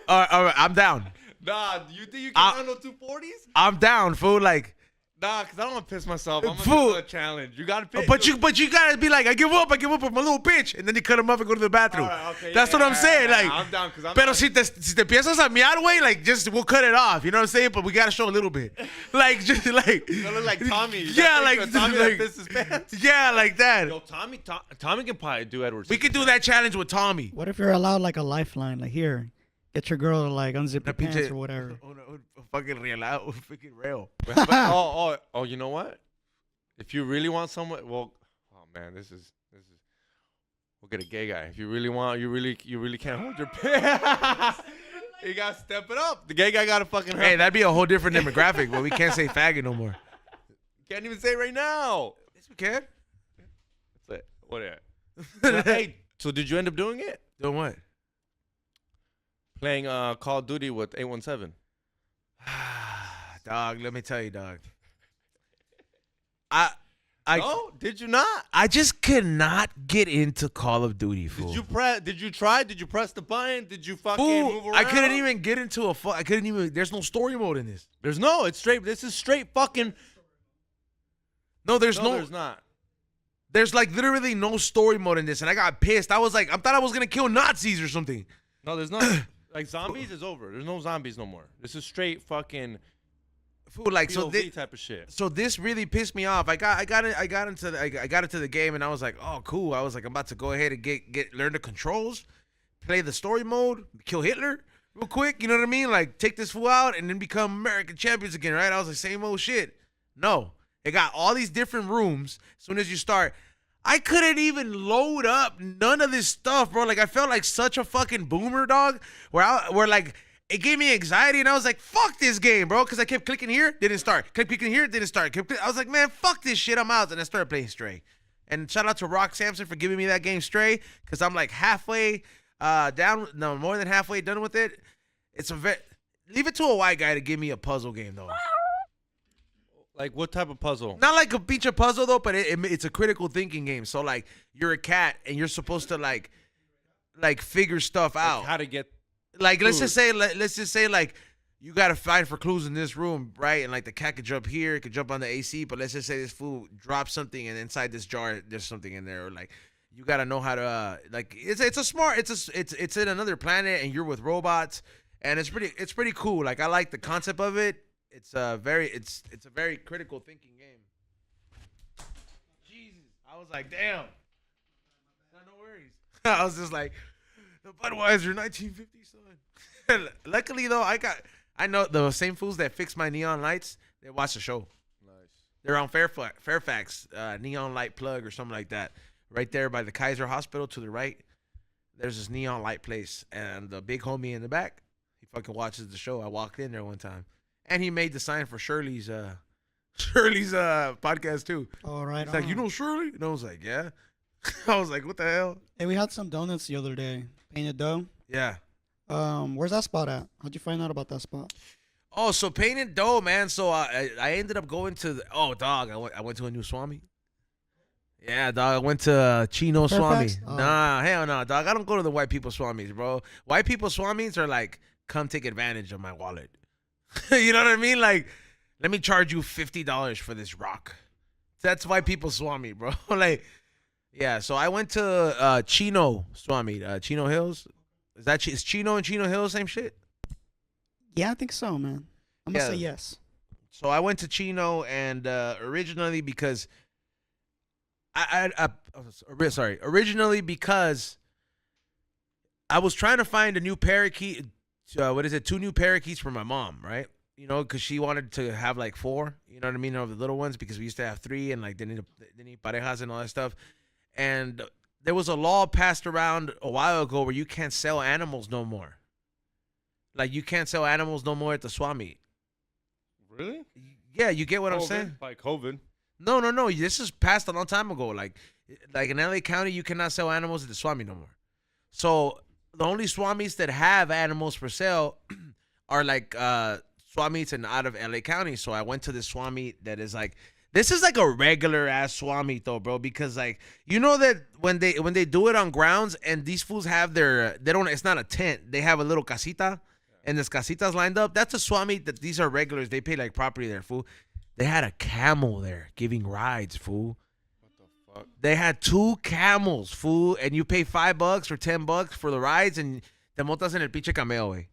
All right, I'm down. Nah, you think you can handle 2 40s? I'm down, fool. Like. Nah, cause I don't want to piss myself. I'm Fool. gonna do a challenge. You gotta piss. But you gotta be like, I give up, I'm a little bitch, and then you cut him up and go to the bathroom. All right, okay, That's what I'm saying. Like, I'm down because I'm. pero si te empiezas a miar, way, like, just we'll cut it off. You know what I'm saying? But we gotta show a little bit, like, just like. You look like Tommy. Yeah, like Tommy like, that pisses his pants. Yeah, like that. Yo, Tommy can probably do Edward. We could do that challenge with Tommy. What if you're allowed like a lifeline? Like here, get your girl to like unzip your pants or whatever. Fucking real out, fucking real. Oh, you know what? If you really want someone, well, oh man, this is. We'll get a gay guy. If you really want, you really can't hold your pants. You gotta step it up. The gay guy gotta fucking. Hey, that'd be a whole different demographic, but we can't say faggot no more. Can't even say it right now. Yes, we can. That's it. What? So, hey, so did you end up doing it? Doing what? Playing Call of Duty with 817. Dog, let me tell you, dog. No, did you not? I just could not get into Call of Duty, fool. Did you try? Did you press the button? Did you fucking Fool, move around? I couldn't even get into I couldn't even. There's no story mode in this. It's straight. This is straight fucking. No, there's not. There's like literally no story mode in this, and I got pissed. I was like, I thought I was gonna kill Nazis or something. No, there's not. Like zombies is over. There's no zombies no more. This is straight fucking. Fool, like POV so this type of shit. So this really pissed me off. I got into the game, and I was like, oh cool. I was like, I'm about to go ahead and learn the controls, play the story mode, kill Hitler real quick. You know what I mean? Like take this fool out and then become American champions again, right? I was like, same old shit. No, it got all these different rooms. As soon as you start, I couldn't even load up none of this stuff, bro. Like I felt like such a fucking boomer, dog. Where like. It gave me anxiety, and I was like, fuck this game, bro, because I kept clicking here, didn't start. Kept clicking here, didn't start. I was like, man, fuck this shit, I'm out. And I started playing Stray. And shout out to Rock Sampson for giving me that game Stray, because I'm like halfway more than halfway done with it. Leave it to a white guy to give me a puzzle game, though. Like what type of puzzle? Not like a pinche puzzle though, but it's a critical thinking game. So like you're a cat and you're supposed to like figure stuff out. Like how to get Like let's food. just say like you gotta find for clues in this room, right? And like the cat could jump here, it could jump on the AC, but let's just say this fool drops something and inside this jar there's something in there. Or like you gotta know how to like it's in another planet and you're with robots and it's pretty cool. Like I like the concept of it. It's a very critical thinking game. Jesus, I was like, damn. No worries. I was just like, the Budweiser 1950, son. Luckily though, I know the same fools that fix my neon lights. They watch the show. Nice. They're on Fairfax, neon light plug or something like that. Right there by the Kaiser Hospital to the right. There's this neon light place, and the big homie in the back, he fucking watches the show. I walked in there one time. And he made the sign for Shirley's podcast too. All right. He's like, you know Shirley? And I was like, yeah. I was like, what the hell? Hey, we had some donuts the other day. Painted Dough. Yeah. Where's that spot at? How'd you find out about that spot? Oh, so Painted Dough, man. So I ended up going to dog. I went to a new Swami. Yeah, dog. I went to Chino Swami. Fairfax? Oh. Nah, hell no, dog. I don't go to the white people Swamis, bro. White people Swamis are like, come take advantage of my wallet. You know what I mean? Like, let me charge you $50 for this rock. That's why people Swami, bro. Like, yeah. So I went to Chino Swami, Chino Hills. Is Chino and Chino Hills same shit? Yeah, I think so, man. I'm gonna Yeah. say yes. So I went to Chino and originally because originally because I was trying to find a new parakeet. Two new parakeets for my mom, right? You know, because she wanted to have like 4, you know what I mean, of the little ones because we used to have 3 and like they need parejas and all that stuff. And there was a law passed around a while ago where you can't sell animals no more. Like you can't sell animals no more at the Swami. Really? Yeah, you get what I'm COVID? saying? By COVID. No. This is passed a long time ago. Like in LA County, you cannot sell animals at the Swami no more. So the only Swamis that have animals for sale are like Swamis and out of LA County. So I went to this Swami that is like, this is like a regular ass Swami though, bro, because like, you know that when they do it on grounds and these fools have it's not a tent. They have a little casita and this casita's lined up. That's a Swami that these are regulars. They pay like property there, fool. They had a camel there giving rides, fool. Fuck. They had 2 camels, fool, and you pay $5 or $10 for the rides, and te montas en el pinche cameo, güey.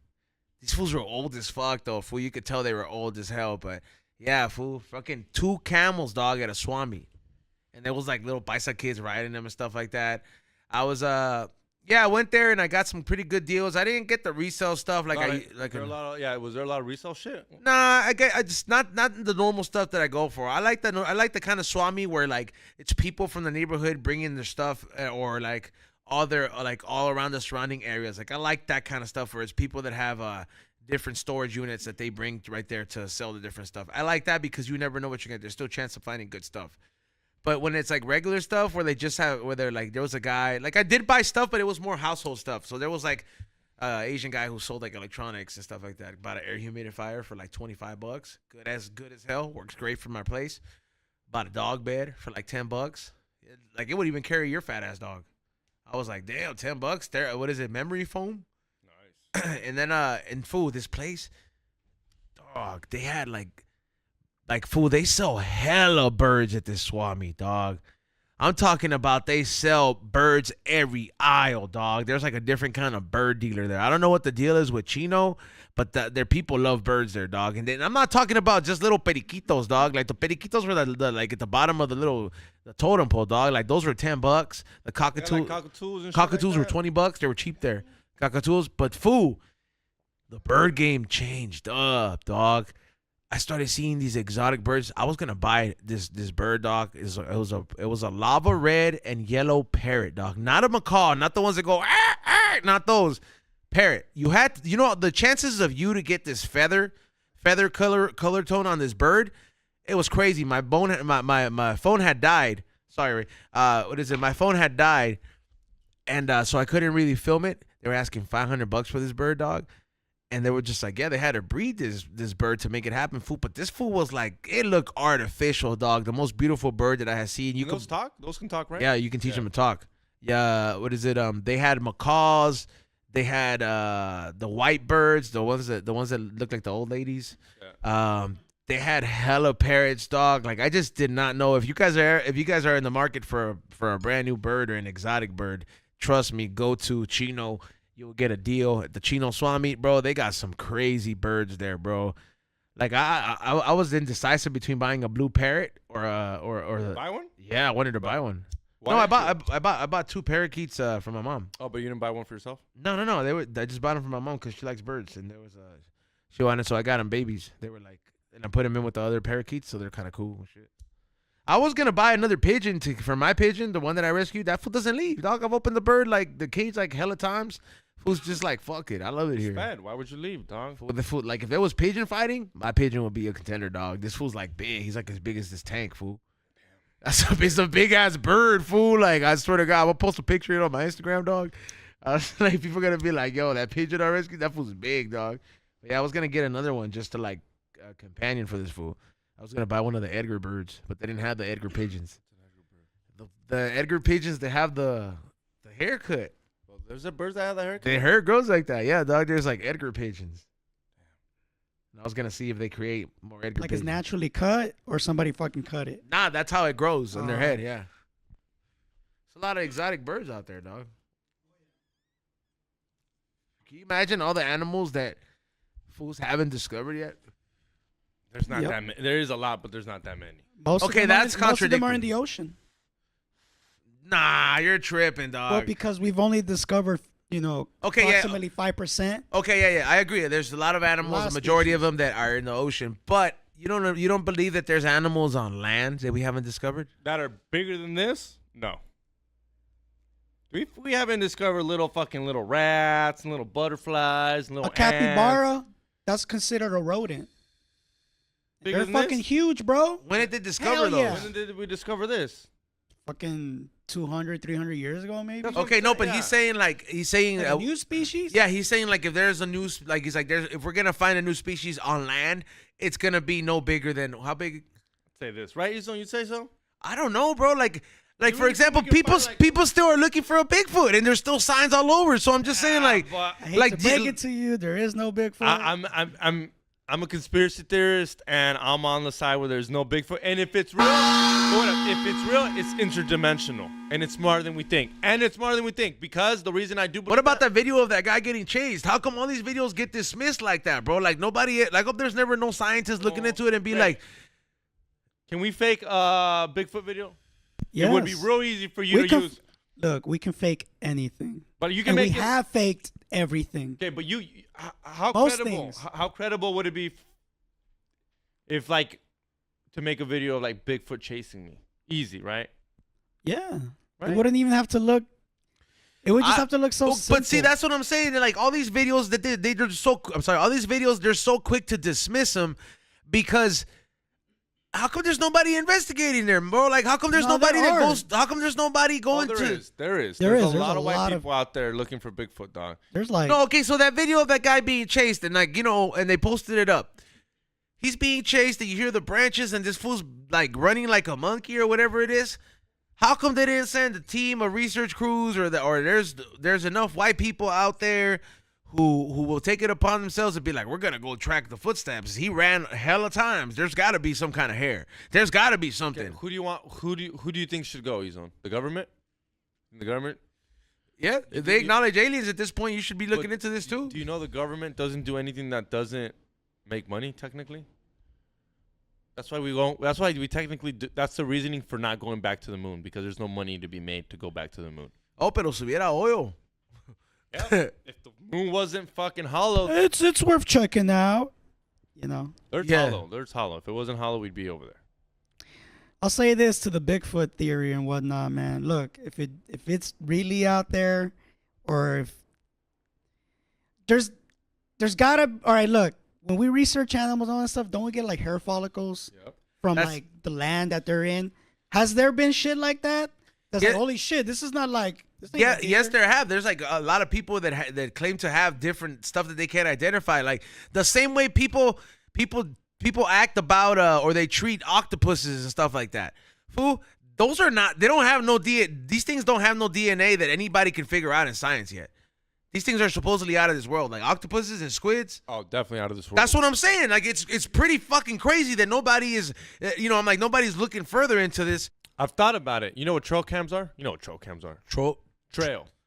These fools were old as fuck, though, fool. You could tell they were old as hell, but yeah, fool. Fucking 2 camels, dog, at a Swami, and there was like little paisa kids riding them and stuff like that. I was I went there and I got some pretty good deals. I didn't get the resale stuff like was there a lot of resale shit? Nah, I just not the normal stuff that I go for. I like the kind of Swami where like it's people from the neighborhood bringing their stuff or like all around the surrounding areas. Like I like that kind of stuff where it's people that have different storage units that they bring right there to sell the different stuff. I like that because you never know what you're gonna. There's still a chance of finding good stuff. But when it's like regular stuff where they're like, there was a guy, like I did buy stuff, but it was more household stuff. So there was like Asian guy who sold like electronics and stuff like that. Bought an air humidifier for like $25. Good as hell. Works great for my place. Bought a dog bed for like $10. Like it would even carry your fat ass dog. I was like, damn, $10. There, what is it? Memory foam? Nice. And then in food, this place, dog, they had like, fool, they sell hella birds at this Swami, dog. I'm talking about they sell birds every aisle, dog. There's like a different kind of bird dealer there. I don't know what the deal is with Chino, but their people love birds there, dog. And then I'm not talking about just little periquitos, dog. Like the periquitos were the like at the bottom of the totem pole, dog. Like those were $10. The cockatoos were $20. They were cheap there. Cockatoos, but fool, the bird game changed up, dog. I started seeing these exotic birds. I was gonna buy this bird, dog. It was a lava red and yellow parrot, dog. Not a macaw, not the ones that go not those. Parrot. The chances of you to get this feather color tone on this bird, it was crazy. My phone had died. Sorry, my phone had died, and so I couldn't really film it. They were asking $500 for this bird, dog. And they were just like, yeah, they had to breed this bird to make it happen, fool. But this fool was like, it looked artificial, dog. The most beautiful bird that I had seen. You those talk? Those can talk, right? Yeah, you can teach them to talk. Yeah, what is it? They had macaws. They had the white birds, the ones that look like the old ladies. Yeah. They had hella parrots, dog. Like I just did not know if you guys are in the market for a brand new bird or an exotic bird. Trust me, go to Chino. You'll get a deal at the Chino Swap Meet, bro. They got some crazy birds there, bro. Like I was indecisive between buying a blue parrot or buy one. Yeah, I wanted to buy one. Why No, I bought 2 parakeets from my mom. Oh, but you didn't buy one for yourself? No. I just bought them for my mom because she likes birds, and there was she wanted, so I got them babies. They were like, and I put them in with the other parakeets, so they're kind of cool and shit. I was gonna buy another pigeon for my pigeon, the one that I rescued. That fool doesn't leave, dog. I've opened the cage like hella times. Fool's just like, fuck it, I love it here. It's bad. Why would you leave, dog? With the fool, like if there was pigeon fighting, my pigeon would be a contender, dog. This fool's like big. He's like as big as this tank, fool. It's a big ass bird, fool. Like I swear to God, I'm gonna post a picture of it on my Instagram, dog. Like people gonna be like, yo, that pigeon I rescued, that fool's big, dog. But yeah, I was gonna get another one just to like a companion for this fool. I was gonna buy one of the Edgar birds, but they didn't have the Edgar pigeons. The Edgar pigeons, they have the haircut. Well, there's a birds that have the haircut. Their hair grows like that, yeah, dog. There's like Edgar pigeons. And I was gonna see if they create more Edgar Like pigeons. it's naturally cut or somebody fucking cut it. Nah, that's how it grows on their head, yeah. There's a lot of exotic birds out there, dog. Can you imagine all the animals that fools haven't discovered yet? There's not that many. There is a lot, but there's not that many. Most Okay, of them that's most of them are in contradictory. the ocean. Nah, you're tripping, dog. Well, because we've only discovered, Okay, yeah. approximately 5%. Okay, yeah, I agree. There's a lot of animals, of a majority species. of them that are in the ocean, but you don't believe that there's animals on land that we haven't discovered? That are bigger than this? No. We haven't discovered little rats and little butterflies and little A capybara, that's considered a rodent. Bigger They're than fucking this? huge, bro. When did they discover Hell those? yeah. When did we discover this? Fucking 200, 300 years ago, maybe. That's Okay, no, but Yeah. he's saying Like a new species? yeah, he's saying like if there's a new if we're gonna find a new species on land, it's gonna be no bigger than how big? Say this, right, Izon? You say so? I don't know, bro. Like You for really example, think we can find, people still are looking for a Bigfoot, and there's still signs all over. So I'm just saying, like, but I hate like, to break it to you, there is no Bigfoot. I'm a conspiracy theorist, and I'm on the side where there's no Bigfoot. And if it's real, it's interdimensional, and it's smarter than we think. Because the reason I do believe what about that video of that guy getting chased? How come all these videos get dismissed like that, bro? Like nobody, like, hope there's never no scientist looking into it and be Hey. like, Can we fake a Bigfoot video? Yes. It would be real easy for you We to can- use. Look, we can fake anything. But you can And we make it. have faked everything. Okay, but how Most credible? things. How credible would it be if like to make a video of like Bigfoot chasing me? Easy, right? Yeah. Right? It wouldn't even have to look. It would just have to look so simple. but see, that's what I'm saying. They're like all these videos that they're so. I'm sorry, all these videos they're so quick to dismiss them because. How come there's nobody investigating them, bro? Like, how come there's No, nobody there that are. goes? How come there's nobody going There to? is. There's There's a lot a of white lot of- people out there looking for Bigfoot, dog. There's like No, okay, so that video of that guy being chased and like, and they posted it up. He's being chased and you hear the branches and this fool's like running like a monkey or whatever it is. How come they didn't send a team of research crews or there's enough white people out there who will take it upon themselves to be like, we're gonna go track the footsteps. He ran hella times. There's gotta be some kind of hair. There's gotta be something. Okay, who do you think should go, Izon? The government? The government? Yeah, if they acknowledge aliens at this point, you should be looking But into this too. Do you know the government doesn't do anything that doesn't make money technically? That's why That's why we technically. That's the reasoning for not going back to the moon, because there's no money to be made to go back to the moon. Oh, pero si hubiera oil. Yeah. If the moon wasn't fucking hollow, it's worth checking out. Earth's Yeah. hollow. Earth's hollow. If it wasn't hollow, we'd be over there. I'll say this to the Bigfoot theory and whatnot, man. Look, if it's really out there, or if there's gotta. All right, look. When we research animals and all that stuff, don't we get like hair follicles Yep. from That's- like the land that they're in? Has there been shit like that? That's Yeah. like, holy shit, this is not like This ain't Yeah, a deer. yes, there have. There's like a lot of people that that claim to have different stuff that they can't identify. Like the same way people act about or they treat octopuses and stuff like that. Fool, those are not. They don't have no DNA. These things don't have no DNA that anybody can figure out in science yet. These things are supposedly out of this world, like octopuses and squids. Oh, definitely out of this world. That's what I'm saying. Like it's pretty fucking crazy that nobody is. I'm like nobody's looking further into this. I've thought about it. You know what trail cams are? You know what trail cams are? Trail.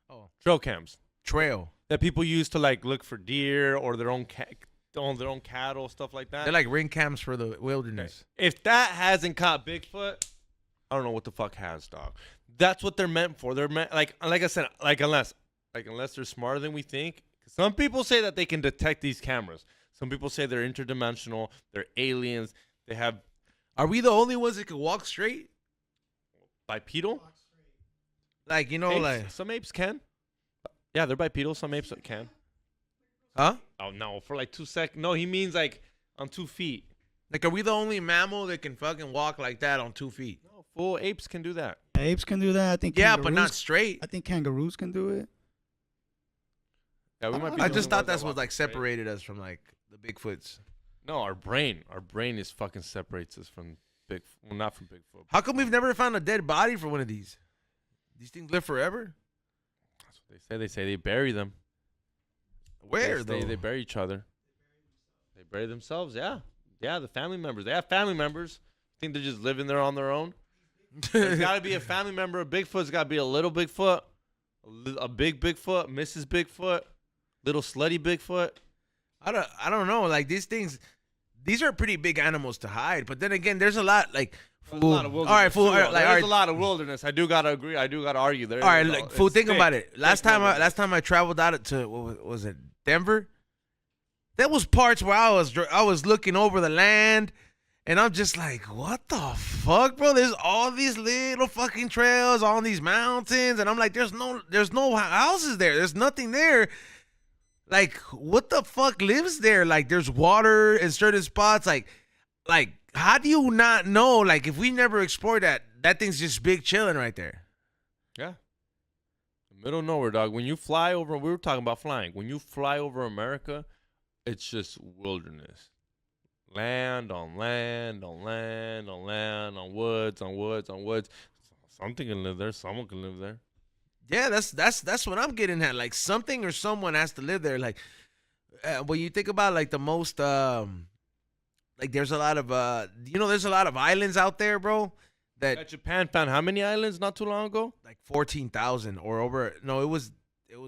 Oh. Trail cams. Trail. That people use to like look for deer or their own cattle, stuff like that. They're like ring cams for the wilderness. If that hasn't caught Bigfoot, I don't know what the fuck has, dog. That's what they're meant for. They're meant like I said, unless they're smarter than we think. Some people say that they can detect these cameras. Some people say they're interdimensional. They're aliens. They have. Are we the only ones that can walk straight? Bipedal? Like Apes? like Some apes can. Yeah, they're bipedal. Some apes can. huh? Oh no, for like 2 seconds. No, he means like on 2 feet. Like are we the only mammal that can fucking walk like that on 2 feet? No, full apes can do that. Apes can do that. I think. Yeah, but kangaroos- not straight. I think kangaroos can do it. Yeah, we might be I the just only thought ones that that's what walk like straight. separated us from like the Bigfoots. No, our brain is fucking separates us from Bigfoot. Well, not from Bigfoot. How come we've never found a dead body for one of these? These things live forever? That's what they say. They say they bury them. Where They though? bury each other. They bury themselves. Yeah, yeah. The family members. They have family members. Think they're just living there on their own. There's got to be a family member of Bigfoot's got to be a little Bigfoot, a big Bigfoot, Mrs. Bigfoot, little slutty Bigfoot. I don't know. Like these things, these are pretty big animals to hide. But then again, there's a lot like. There's a lot of All wilderness. right, fool. too, All right, though. like, all There's right, a lot of wilderness. I do gotta agree. I do gotta argue there. all right, like, fool. Think about it. Last time I traveled out to what was it, Denver? There was parts where I was looking over the land, and I'm just like, what the fuck, bro? There's all these little fucking trails on these mountains, and I'm like, there's no houses there. There's nothing there. Like, what the fuck lives there? Like, there's water in certain spots. Like, how do you not know? Like, if we never explored that thing's just big chilling right there. Yeah. The middle of nowhere, dog. When you fly over, we were talking about flying. When you fly over America, it's just wilderness. Land on land on land on land on woods on woods on woods. Something can live there. Someone can live there. Yeah, that's what I'm getting at. Like, something or someone has to live there. Like, when you think about like the most, like there's a lot of there's a lot of islands out there, bro. That Japan found how many islands not too long ago? like 14,000 or over. No, it was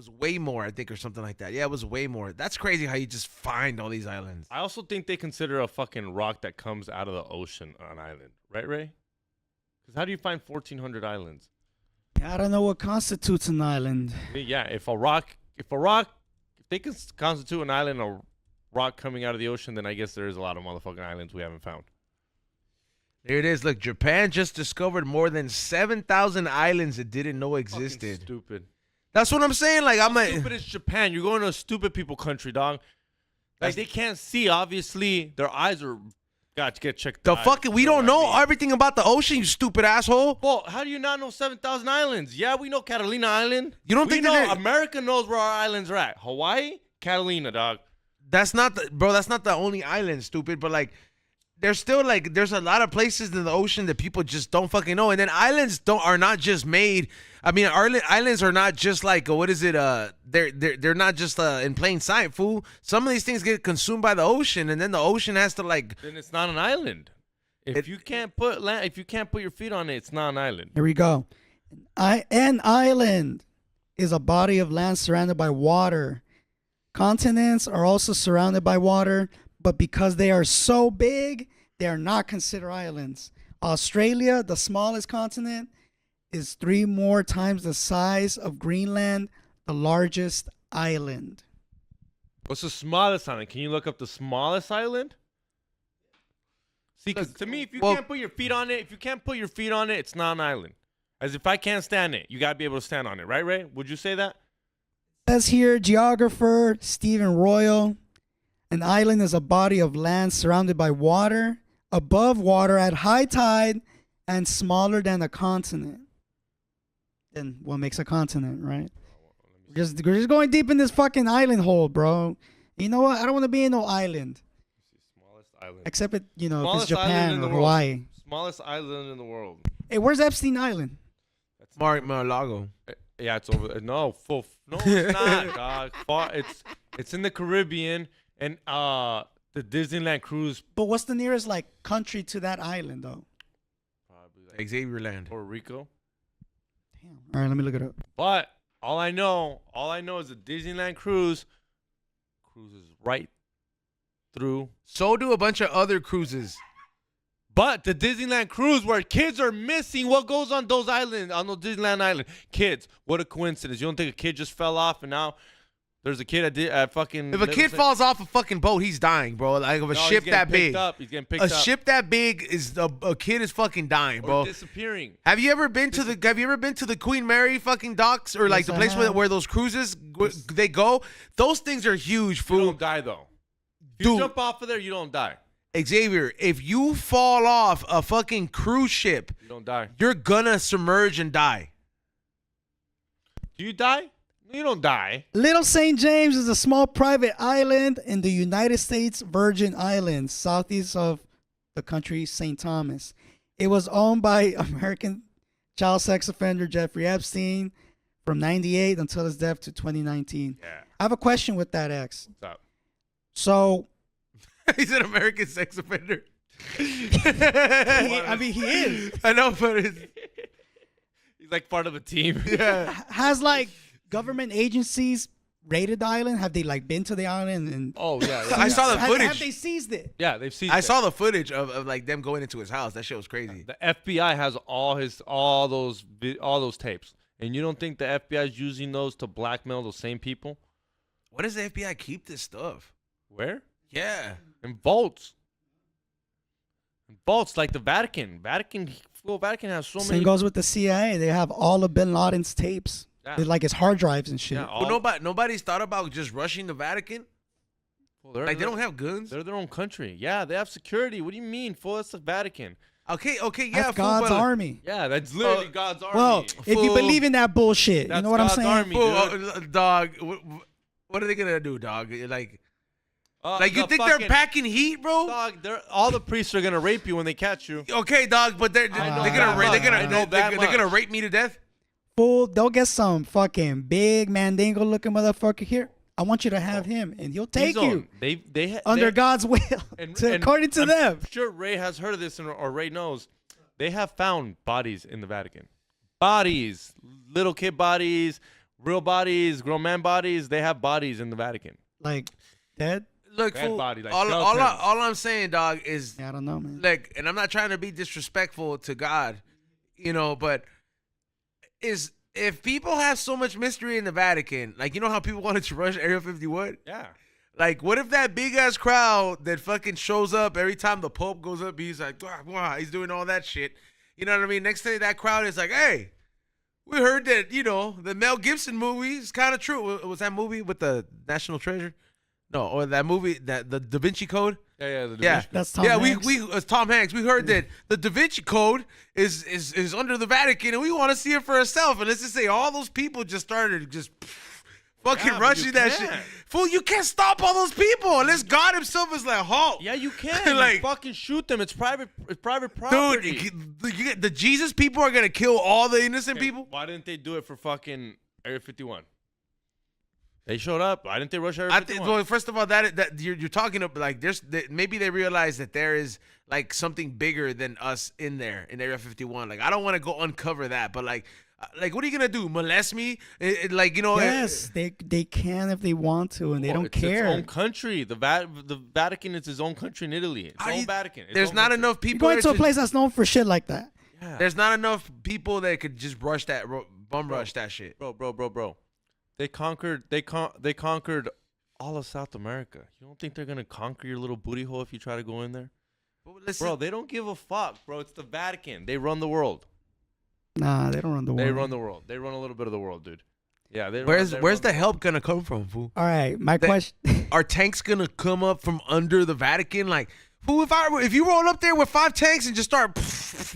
way more, I think, or something like that. Yeah, it was way more. That's crazy how you just find all these islands. I also think they consider a fucking rock that comes out of the ocean an island, right, Ray? Because how do you find 1,400 islands? I don't know what constitutes an island. Yeah, if they can constitute an island, a rock coming out of the ocean, then I guess there is a lot of motherfucking islands we haven't found. There it is. Look, Japan just discovered more than 7,000 islands it didn't know Fucking existed. stupid. That's what I'm saying. Like, I'm How like, stupid is Japan? You're going to a stupid people country, dog. Like, they can't see. Obviously, their eyes are got to get checked. the out. fucking, we You know don't what I know mean? everything about the ocean, you stupid asshole. Well, how do you not know 7,000 islands? Yeah, we know Catalina Island. You don't we think know that America knows where our islands are at? Hawaii, Catalina, dog. that's not the only island, stupid. But like, there's a lot of places in the ocean that people just don't fucking know. And then islands are not just made. I mean, islands are not just like what is it? They're not just in plain sight, fool. Some of these things get consumed by the ocean, and then the ocean has to like. Then it's not an island. If you can't put your feet on it, it's not an island. Here we go. An island is a body of land surrounded by water. Continents are also surrounded by water, but because they are so big, they are not considered islands. Australia, the smallest continent, is 3 more times the size of Greenland, the largest island. What's the smallest island? Can you look up the smallest island? See, 'cause to me, if you can't put your feet on it, it's not an island. As if I can't stand it, you gotta be able to stand on it, right, Ray? Would you say that? Says here, geographer Stephen Royal, an island is a body of land surrounded by water, above water at high tide, and smaller than a continent. then what makes a continent, right? We're just going deep in this fucking island hole, bro. You know what? I don't want to be in no island. Smallest island. Except it, you know, Smallest if it's island Japan in or the world. Hawaii. Smallest island in the world. Hey, where's Epstein Island? Mar-a-Lago. Yeah, it's over. No, it's not, dog. It's in the Caribbean, and the Disneyland cruise. But what's the nearest like country to that island, though? Probably like Xavier Land. Puerto Rico. Damn. All right, let me look it up. But all I know is the Disneyland cruises right through. So do a bunch of other cruises. But the Disneyland cruise where kids are missing, what goes on those islands, on those Disneyland island? Kids. What a coincidence. You don't think a kid just fell off and now there's a kid at fucking... If a kid falls off a fucking boat, he's dying, bro. Like, of a ship that big. He's getting picked up. A ship that big is a kid is fucking dying, bro. Or disappearing. Have you ever been to the Queen Mary fucking docks or like Yes, the I place have. where those cruises they go? Those things are huge, You fool. don't die, though. If you Dude. jump off of there, you don't die. Xavier, if you fall off a fucking cruise ship, You don't die. you're gonna submerge and die. Do you die? No, you don't die. Little St. James is a small private island in the United States Virgin Islands, southeast of the country St. Thomas. It was owned by American child sex offender Jeffrey Epstein from 98 until his death to 2019. Yeah. I have a question with that, X. What's up? So, He's an American sex offender. I mean, he is. I know, but it's, He's like part of the team. yeah. Has like government agencies raided the island? Have they like been to the island and Oh, yeah. I saw the footage. Have they seized it? Yeah, they've seen I it. saw the footage of like them going into his house. That shit was crazy. The FBI has all those tapes. And you don't think the FBI is using those to blackmail those same people? What does the FBI keep this stuff? Where? Yeah. In vaults. In vaults like the Vatican. Vatican has so Same many. goes with the CIA. They have all of Bin Laden's tapes. Yeah. They're like his hard drives and shit. Yeah, Well, nobody's thought about just rushing the Vatican. Well, Like they don't have guns. They're their own country. Yeah, they have security. What do you mean? Fool, that's the Vatican. Okay, yeah. That's fool, God's but- army. Yeah, that's literally God's army. Well, if you Fool. believe in that bullshit, you That's know what I'm God's saying? army. Fool, dog. What are they gonna do, dog? Like you the think fucking- they're packing heat, bro? Dog, all the priests are gonna rape you when they catch you. Okay, dog, but they're I know gonna that rape, much. they're I know gonna they're gonna much. rape me to death. Fool, they'll get some fucking big mandingo looking motherfucker here. I want you to have him, and he'll take you under God's will, according to I'm them. sure Ray has heard of this, or Ray knows. They have found bodies in the Vatican. Bodies, little kid bodies, real bodies, grown man bodies. They have bodies in the Vatican. Like dead? Look, Dead fool, body, like all skeletons. I'm saying, dog, is Yeah, I don't know, man. like, and I'm not trying to be disrespectful to God, you know, but is if people have so much mystery in the Vatican, like, you know how people wanted to rush Area 51? Yeah. Like, what if that big ass crowd that fucking shows up every time the Pope goes up, he's like, "Wah, wah," he's doing all that shit. You know what I mean? Next day, that crowd is like, hey, we heard that, you know, the Mel Gibson movie is kind of true. Was that movie with the National Treasure? No, or that movie, that the Da Vinci Code? Yeah. Yeah, That's Tom yeah. Hanks. We Tom Hanks. We heard that the Da Vinci Code is under the Vatican, and we want to see it for ourselves. And let's just say all those people just started fucking Yeah, but rushing you that shit. can't. Fool, you can't stop all those people unless God Himself is like, halt. Yeah, you can. Like- You fucking shoot them. It's private property. Dude, the Jesus people are gonna kill all the innocent Okay, people. Why didn't they do it for fucking Area 51? They showed up. Why didn't they rush Area I 51? think. Well, first of all, that you're talking about, like, maybe they realize that there is like something bigger than us in there in Area 51. Like, I don't want to go uncover that, but like, what are you gonna do? Molest me? Like, you know? Yes, they can if they want to, and they don't it's care. Its own country. The Vatican is its own country in Italy. Its How own you- Vatican. Its There's own not country. enough You're people. going there to a place that's known for shit like that. Yeah. There's not enough people that could just rush that rush that shit. Bro. They conquered all of South America. You don't think they're gonna conquer your little booty hole if you try to go in there? Bro, they don't give a fuck, bro. It's the Vatican. They run the world. Nah, they don't run the world. They run the world. They run a little bit of the world, dude. Yeah. Where's the help gonna come from, fool? All right, my That- question. Are tanks gonna come up from under the Vatican? Like, Who if you roll up there with 5 tanks and just start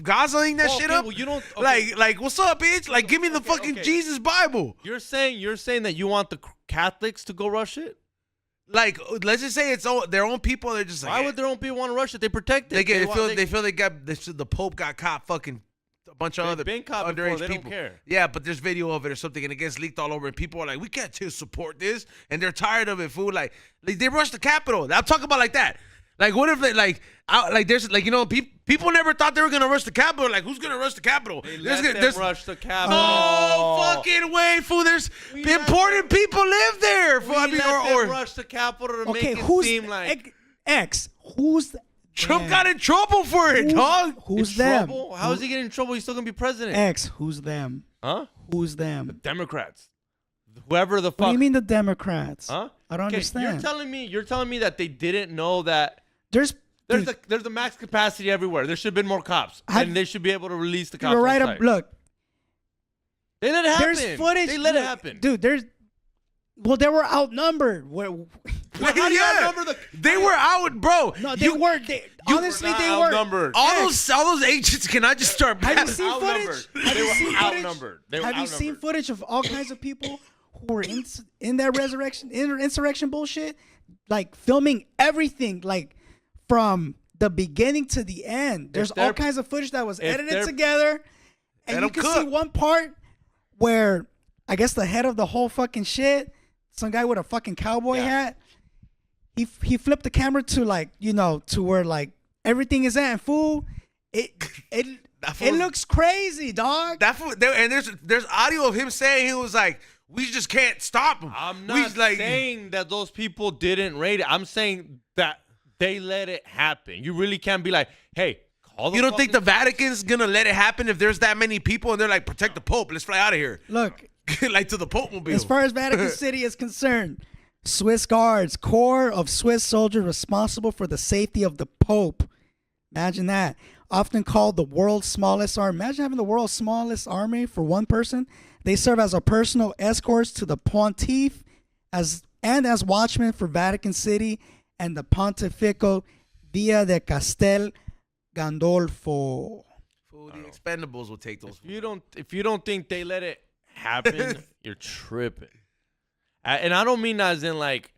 guzzling that shit up? Well, you don't like what's up, bitch? Like give me the fucking Jesus Bible. You're saying that you want the Catholics to go rush it? Like let's just say it's their own people. They're just like, why would their own people want to rush it? They protect it. They feel they got the Pope got caught fucking a bunch of other underage they people. don't care. Yeah, but there's video of it or something, and it gets leaked all over, and people are like, we can't support this, and they're tired of it, fool. Like they rushed the Capitol. I'm talking about like that. Like what if they there's people never thought they were gonna rush the Capitol. Like who's gonna ruch the Capitol? There's rush the Capitol. No fucking way, fool. There's important people live there. Fool. I mean, or rush the Capitol to Okay, make it who's seem like X? Who's Trump got in trouble for it, dog. Who's them? trouble? How is he getting in trouble? He's still gonna be president. X? Who's them? Huh? Who's them? Democrats. Whoever the fuck. What do you mean the Democrats? Huh? I don't understand. You're telling me that they didn't know that There's a max capacity everywhere. There should have been more cops, and they should be able to release the cops. You're right. on site. Look, They let it happen. there's footage. They let it look, happen, dude. They were outnumbered. How do you outnumber They were out, bro. No, they were. Honestly, not they were. outnumbered. All those agents. Can I just start? Have you seen Outnumbered. footage? Have They you were seen footage? outnumbered. They were Have you seen outnumbered. footage of all kinds of people who were in that insurrection bullshit, like filming everything, like from the beginning to the end. There's all kinds of footage that was edited together, and you can see one part where I guess the head of the whole fucking shit, some guy with a fucking cowboy hat, he flipped the camera to to where like everything is at, and fool, it looks crazy, dog. That fool, and there's audio of him saying he was like, we just can't stop him. I'm not saying that those people didn't raid it. I'm saying that they let it happen. You really can't be like, hey, call the You don't think the Vatican's gonna let it happen if there's that many people and they're like, protect the Pope, let's fly out of here. Look, like to the Pope mobile. as far as Vatican City is concerned, Swiss guards, corps of Swiss soldiers responsible for the safety of the Pope. Imagine that. Often called the world's smallest army. Imagine having the world's smallest army for one person. They serve as a personal escorts to the Pontiff as watchmen for Vatican City and the Pontifical Via de Castel Gandolfo. The Expendables will take those. If you don't think they let it happen, you're tripping. And I don't mean as in like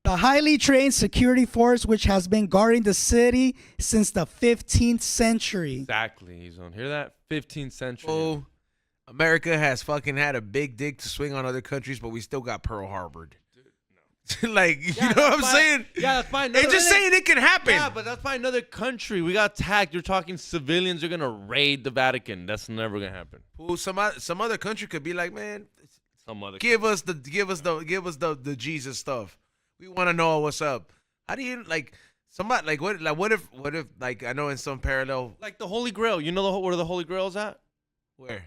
the highly trained security force which has been guarding the city since the 15th century. Exactly. He's on. Hear that? 15th century. Oh, America has fucking had a big dick to swing on other countries, but we still got Pearl Harbored. Like, you know what I'm saying? Yeah, that's fine. It's just saying it can happen. Yeah, but that's by another country. We got attacked. You're talking civilians are gonna raid the Vatican. That's never gonna happen. Well, some other country could be like, man, Some other give us the Jesus stuff. We want to know what's up. How do you somebody what if like I know in some parallel like the Holy Grail. You know where the Holy Grail's at? where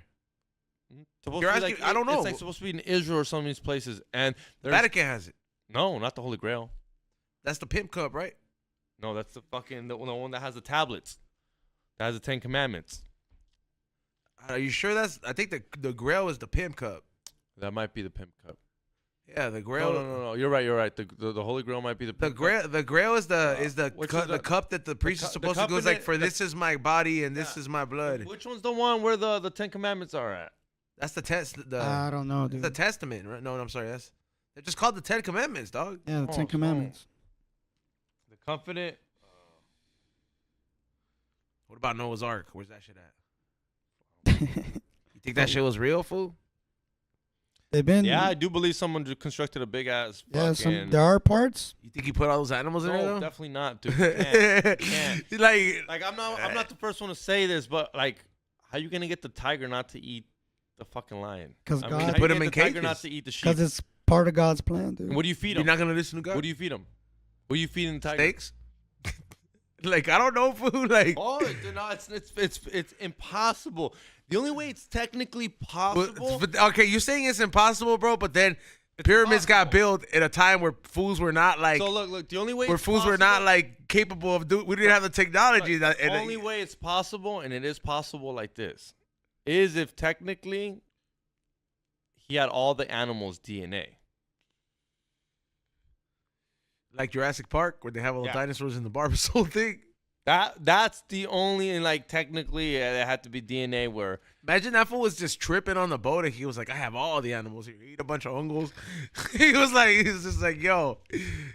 Supposed You're to be asking- I don't know. It's like supposed to be in Israel or some of these places, and the Vatican has it. No, not the Holy Grail. That's the pimp cup, right? No, that's the one that has the tablets. That has the 10 Commandments. Are you sure I think the Grail is the pimp cup. That might be the pimp cup. Yeah, the Grail. No. You're right. The Holy Grail might be the pimp cup. The Grail is the which cup, is the cup that the priest is supposed to go. It's like, for this is my body and this is my blood. Which one's the one where the 10 Commandments are at? That's the test. I don't know, dude. The Testament, right? No, I'm sorry. They're just called the 10 Commandments, dog. Yeah, the 10 Commandments. The Confident. What about Noah's Ark? Where's that shit at? You think that shit was real, fool? They've been. Yeah, I do believe someone constructed a big ass. Yeah, there are parts. You think he put all those animals in there, No, though? definitely not, dude. You can't. Like I'm not the first one to say this, but like, how you gonna get the tiger not to eat the fucking lion? Because how God you put him get in the tiger cages. not to eat the sheep. Because it's part of God's plan, dude. And what do you feed you're him? not gonna listen to God? What do you feed him? What do you feeding the tiger? Steaks? Like, I don't know, fool. Like, it's impossible. The only way it's technically possible. but okay, you're saying it's impossible, bro. But then pyramids got built at a time where fools were not like. So look. The only way where it's fools were not like capable of doing. We didn't have the technology. The only way it's possible, and it is possible like this, is if technically he had all the animals' DNA. Like Jurassic Park, where they have all the dinosaurs in the Barbasol thing. That's the only, and like technically it had to be DNA where. Imagine that fool was just tripping on the boat and he was like, I have all the animals here. Eat a bunch of hongos. He was just like, yo.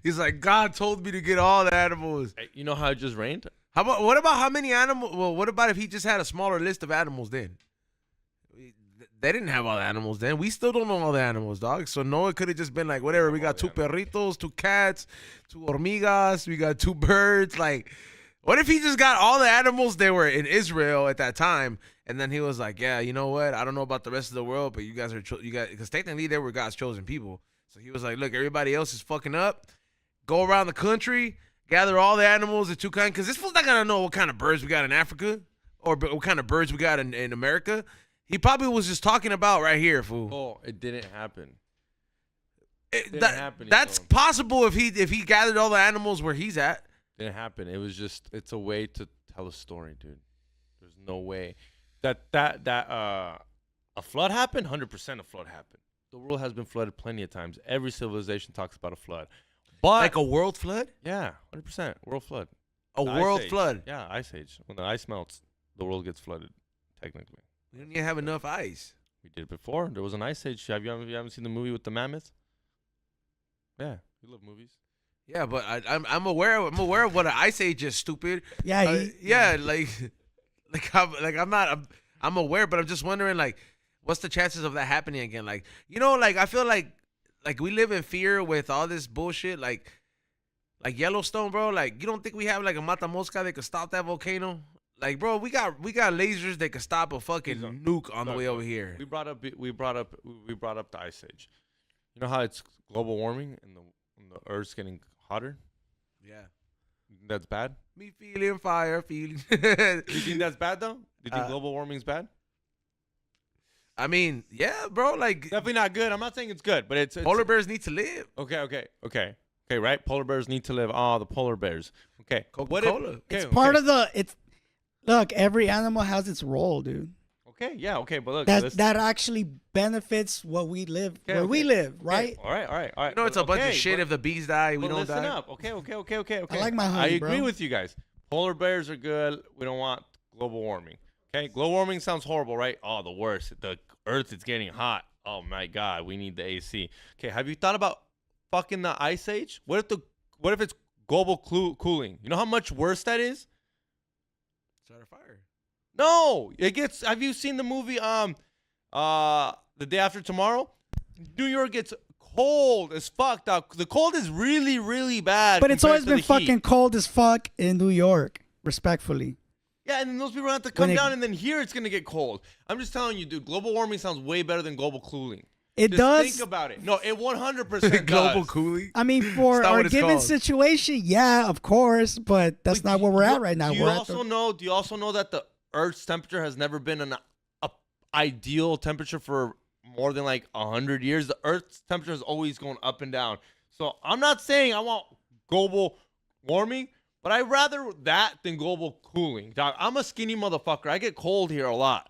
He's like, God told me to get all the animals. You know how it just rained? What about how many animals? Well, what about if he just had a smaller list of animals then? They didn't have all the animals then. We still don't know all the animals, dog. So Noah could have just been like, whatever. We got 2 perritos, 2 cats, 2 hormigas. We got 2 birds. Like, what if he just got all the animals that were in Israel at that time, and then he was like, yeah, you know what? I don't know about the rest of the world, but you guys are because technically they were God's chosen people. So he was like, look, everybody else is fucking up. Go around the country, gather all the animals of 2 kinds, because this fool's not gonna know what kind of birds we got in Africa or what kind of birds we got in America. He probably was just talking about right here, fool. Oh, it didn't happen. That's possible if he gathered all the animals where he's at. Didn't happen. It was just, it's a way to tell a story, dude. There's no way that a flood happened. 100% a flood happened. The world has been flooded plenty of times. Every civilization talks about a flood, but like a world flood. Yeah, 100% world flood. A world flood. Yeah, ice age. When the ice melts, the world gets flooded. Technically, we didn't even have enough ice. We did before. There was an ice age. You haven't seen the movie with the mammoth? Yeah, you love movies. Yeah, but I'm aware of what an ice age is, stupid. Yeah, I'm aware, but I'm just wondering, like, what's the chances of that happening again? Like, you know, like I feel like we live in fear with all this bullshit, like Yellowstone, bro. Like, you don't think we have like a Mata Mosca that could stop that volcano? Like, bro, we got lasers that could stop a fucking nuke on the way over here. We brought up the ice age. You know how it's global warming and the Earth's getting hotter? Yeah. That's bad? Me feeling fire, feeling. Do you think that's bad, though? Do you think global warming's bad? I mean, yeah, bro. Like, definitely not good. I'm not saying it's good, but it's polar bears need to live. Okay, right? Polar bears need to live. Oh, the polar bears. Okay. Coca-Cola. It's part of the. Look, every animal has its role, dude. Okay, yeah, okay, but look, that actually benefits what we live, we live, right? All right. You know, it's a bunch of shit. If the bees die, we don't die. Listen up. Okay. I like my honey, I agree with you guys. Polar bears are good. We don't want global warming. Okay, global warming sounds horrible, right? Oh, the worst. The Earth is getting hot. Oh my God, we need the AC. Okay, have you thought about fucking the ice age? What if it's global cooling? You know how much worse that is? Start a fire. No, it gets. Have you seen the movie The Day After Tomorrow? New York gets cold as fuck, dog. The cold is really, really bad. But it's always been fucking cold as fuck in New York, respectfully. Yeah, and then those people have to come down, and then here it's gonna get cold. I'm just telling you, dude. Global warming sounds way better than global cooling. It just does. Think about it. No, it 100% global cooling. I mean, for our given situation, yeah, of course, but that's not where we're at right now. Do you also know that the Earth's temperature has never been an ideal temperature for more than like 100 years? The Earth's temperature is always going up and down. So I'm not saying I want global warming, but I'd rather that than global cooling. Dog, I'm a skinny motherfucker. I get cold here a lot.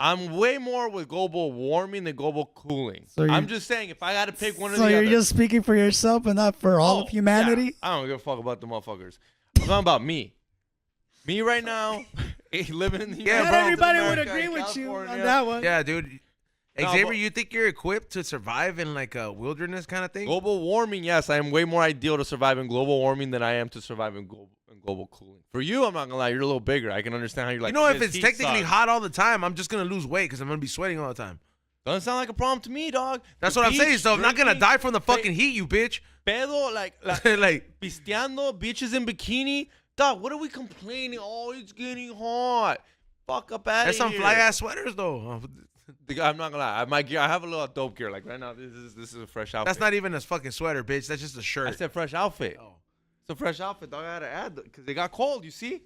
I'm way more with global warming than global cooling. So I'm just saying, if I got to pick one or the other. So you're just speaking for yourself and not for all of humanity? Yeah. I don't give a fuck about the motherfuckers. I'm talking about me. Me right now, living in the Not everybody would agree with you on that one. Yeah, dude. Xavier, you think you're equipped to survive in like a wilderness kind of thing? Global warming, yes. I am way more ideal to survive in global warming than I am to survive in global cooling. For you, I'm not going to lie, you're a little bigger. I can understand how you're like, you know, if it's technically hot all the time, I'm just going to lose weight because I'm going to be sweating all the time. Doesn't sound like a problem to me, dog. That's what I'm saying. So I'm not going to die from the fucking heat, you bitch. Pedo, like pisteando, bitches in bikini. Dog, what are we complaining? Oh, it's getting hot. Fuck up out of here. There's some fly-ass sweaters, though. I'm not gonna lie. My gear, I have a little dope gear. Like right now, this is a fresh outfit. That's not even a fucking sweater, bitch. That's just a shirt. I said fresh outfit. Oh. It's a fresh outfit, dog. I had to add because it got cold. You see?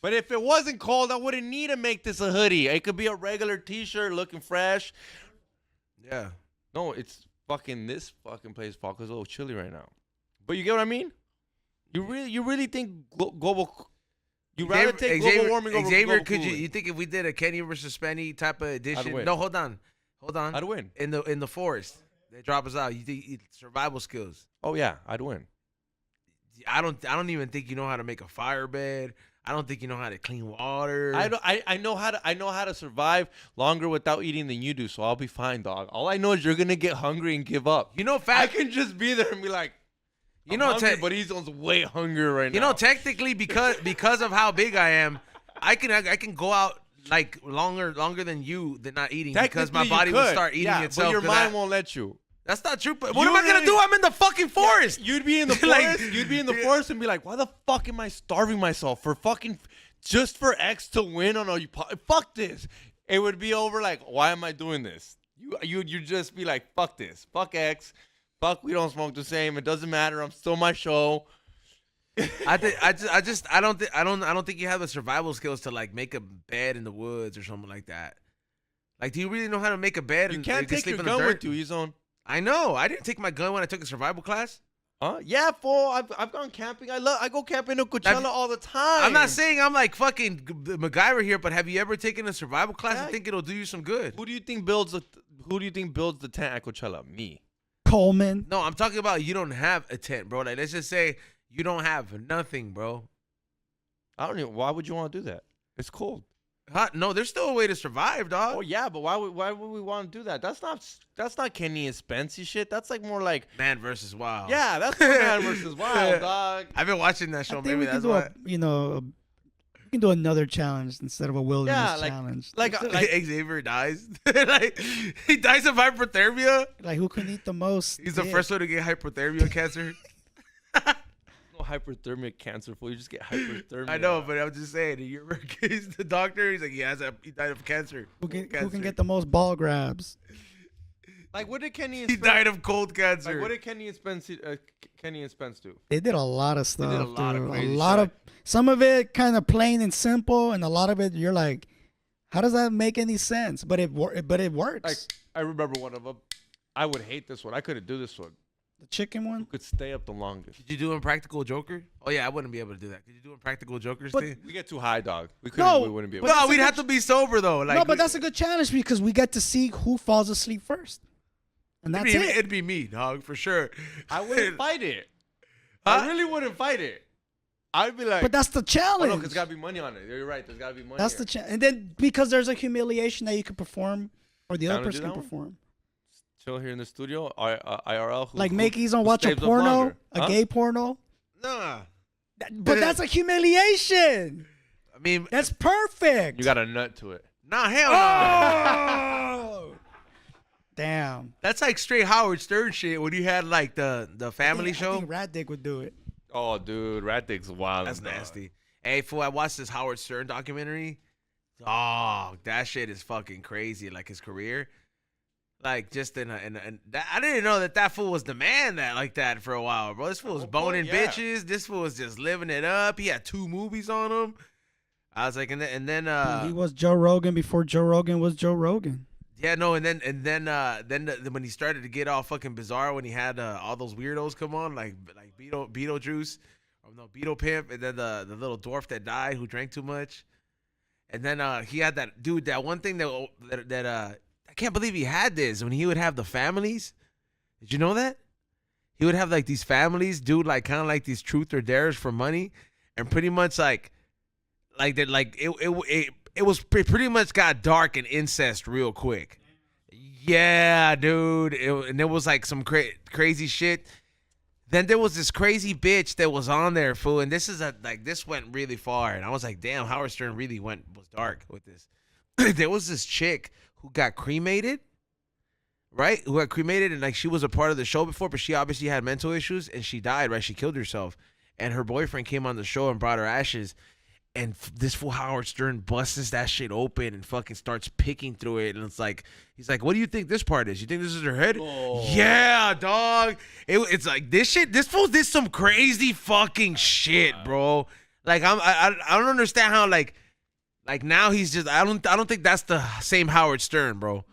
But if it wasn't cold, I wouldn't need to make this a hoodie. It could be a regular T-shirt looking fresh. Yeah. No, it's fucking this fucking place, fuck. It's a little chilly right now. But you get what I mean? You really think global? You rather take global warming over Xavier, global cooling? you think if we did a Kenny versus Spenny type of edition? I'd win. No, hold on. I'd win in the forest. They drop us out. You think survival skills? Oh yeah, I'd win. I don't even think you know how to make a fire bed. I don't think you know how to clean water. I know how to survive longer without eating than you do, so I'll be fine, dog. All I know is you're gonna get hungry and give up. You know, I can just be there and be like, you know, hungry, but he's on way hungrier right now. You know, technically, because of how big I am, I can go out like longer than you than not eating because my body will start eating itself. But your mind won't let you. That's not true. But what am I gonna do? I'm in the fucking forest. Yeah, you'd be in the forest. You'd be in the forest and be like, "Why the fuck am I starving myself for fucking just for X to win on all you? Fuck this." It would be over. Like, why am I doing this? You just be like, "Fuck this. Fuck X. Fuck we don't smoke the same. It doesn't matter. I'm still my show." I don't think you have the survival skills to like make a bed in the woods or something like that. Like, do you really know how to make a bed? You and can't take sleep your in the gun dirt? with you. He's on. I know. I didn't take my gun when I took a survival class. Yeah, fool. I've gone camping. I go camping in Coachella all the time. I'm not saying I'm like fucking MacGyver here, but have you ever taken a survival class? Yeah. I think it'll do you some good. Who do you think builds the tent at Coachella? Me. Coleman. No, I'm talking about you don't have a tent, bro. Like, let's just say you don't have nothing, bro. I don't even. Why would you want to do that? It's cold. No, there's still a way to survive, dog. Oh yeah, but why would we want to do that? That's not Kenny and Spency shit. That's like more like Man versus Wild. yeah, that's more Man versus Wild, dog. I've been watching that show. I think Maybe we can that's do why. we can do another challenge instead of a wilderness challenge. Like Xavier dies. Like, he dies of hypothermia. Like who can eat the most? He's the dick? first one to get hypothermia cancer. no hyperthermic cancer, fool. You just get hyperthermia. I know, but I'm just saying. You ever he's the doctor? He's like, he died of cancer. Who can get the most ball grabs? Like what did Kenny? And He Spence, died of cold cancer. Like what did Kenny and Spence do? They did a lot of stuff. did a lot of dude. crazy a lot shit. of some of it kind of plain and simple, and a lot of it you're like, how does that make any sense? But it works. Like I remember one of them. I would hate this one. I couldn't do this one. The chicken one. Who could stay up the longest? Did you do Impractical Joker? Oh yeah, I wouldn't be able to do that. Did you do Impractical Joker, But- Steve? We get too high, dog. We wouldn't be able. but to. No, we'd have to be sober though. Like, No, but that's a good challenge because we get to see who falls asleep first, and that's it. It'd be me, dog, for sure. I wouldn't fight it. Huh? I really wouldn't fight it. I'd be like, But that's the oh challenge. no, because there's gotta be money on it. You're right. There's gotta be money. That's the challenge. And then because there's a humiliation that you can perform, or the Down other to do person can that one? perform. Chill here in the studio, IRL. Like Mickey's on watch a stays up porno, longer? a Huh? gay porno. Nah. But that's a humiliation. I mean, That's perfect. You got a nut to it. nah, hell no. Oh! Damn. That's like straight Howard Stern shit when you had like the family I show. think Rat Dick would do it. Oh, dude, Rat Dick's wild. That's dog. nasty. Hey, fool, I watched this Howard Stern documentary. Dog, that shit is fucking crazy. Like his career. Like just in that, I didn't know that fool was the man that like that for a while, bro. This fool was boning yeah. bitches. This fool was just living it up. He had 2 movies on him. I was like, and then He was Joe Rogan before Joe Rogan was Joe Rogan. yeah, no, and then when he started to get all fucking bizarre when he had all those weirdos come on like Beetlejuice, or no Beetle Pimp, and then the little dwarf that died who drank too much, and then he had that dude, that one thing that I can't believe he had this when he would have the families. Did you know that? He would have like these families, dude, like kind of like these truth or dares for money, and pretty much like that, like it was pretty much got dark and incest real quick. Yeah, dude, and it was like some crazy shit. Then there was this crazy bitch that was on there, fool, and this went really far, and I was like, damn, Howard Stern really was dark with this. There was this chick who got cremated, right? Who got cremated, and like she was a part of the show before, but she obviously had mental issues, and she died, right? She killed herself, and her boyfriend came on the show and brought her ashes, and this fool Howard Stern busts that shit open and fucking starts picking through it, and it's like, he's like, what do you think this part is? You think this is her head? Oh. Yeah, dog. It's like this fool did some crazy fucking shit, bro. Like I don't understand how like now he's just I don't think that's the same Howard Stern, bro.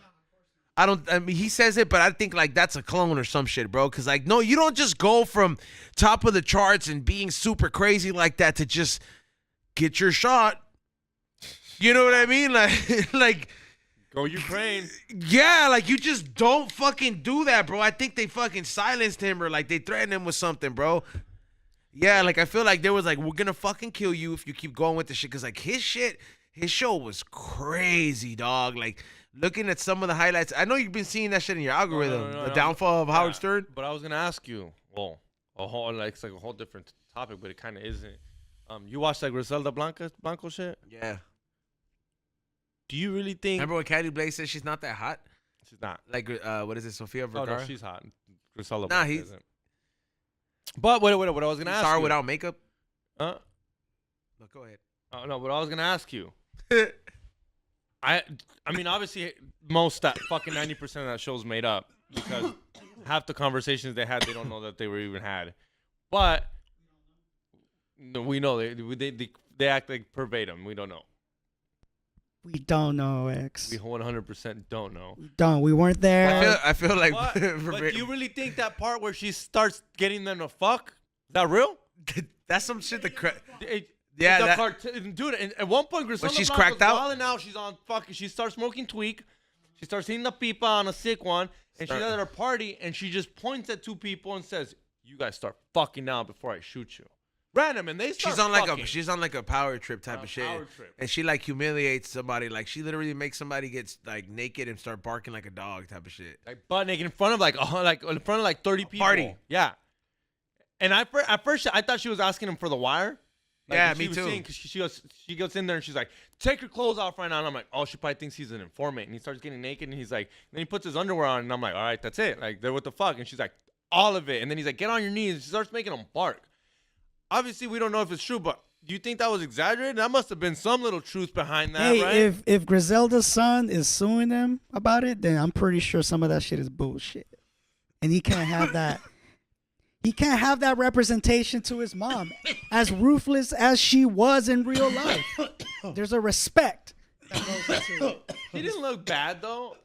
I mean, he says it, but I think like that's a clone or some shit, bro. Cause like, no, you don't just go from top of the charts and being super crazy like that to just get your shot. You know what I mean? Like Go Ukraine. yeah, like you just don't fucking do that, bro. I think they fucking silenced him or like they threatened him with something, bro. Yeah, like I feel like there was like we're gonna fucking kill you if you keep going with the shit. Cause like his show was crazy, dog. Like looking at some of the highlights, I know you've been seeing that shit in your algorithm. The downfall of Howard Stern. But I was gonna ask you. Well, it's like a whole different topic, but it kind of isn't. You watched like Griselda Blanco shit? Yeah. Do you really think? Remember when Candy Blaze said she's not that hot? She's not. Like what is it, Sofia Vergara? Oh no, she's hot. Griselda. Nah, Blanco isn't. But what I was gonna ask Star you. without makeup? Huh? No, go ahead. Oh no, but I was gonna ask you. I mean, obviously, most that fucking 90% of that show's made up because half the conversations they had, they don't know that they were even had. But no, we know they act like verbatim. We don't know. We don't know, X. We 100% don't know. We don't. We weren't there. I feel like. But do you really think that part where she starts getting them to fuck? Is that real? That's some shit. Yeah, dude. And at one point, Griselda she's Blanco's cracked out? wilding out. She's on fucking. She starts smoking tweak. She starts hitting the pipa on a sick one, and she's at her party, and she just points at two people and says, "You guys start fucking now before I shoot you." Random, and they start. She's on like a power trip type of shit, and she like humiliates somebody. Like she literally makes somebody get like naked and start barking like a dog type of shit. Like butt naked in front of like in front of like 30 people. Party. Yeah. And at first I thought she was asking him for the wire. Like, yeah, me too. Because she goes in there and she's like, "Take your clothes off right now." And I'm like, "Oh, she probably thinks he's an informant." And he starts getting naked and he's like, then he puts his underwear on and I'm like, "All right, that's it." Like, what the fuck? And she's like, "All of it." And then he's like, "Get on your knees." And she starts making him bark. Obviously, we don't know if it's true, but do you think that was exaggerated? That must have been some little truth behind that, hey, right? if Griselda's son is suing them about it, then I'm pretty sure some of that shit is bullshit, and he can't have that. He can't have that representation to his mom, as ruthless as she was in real life. There's a respect that goes into it. She didn't look bad though.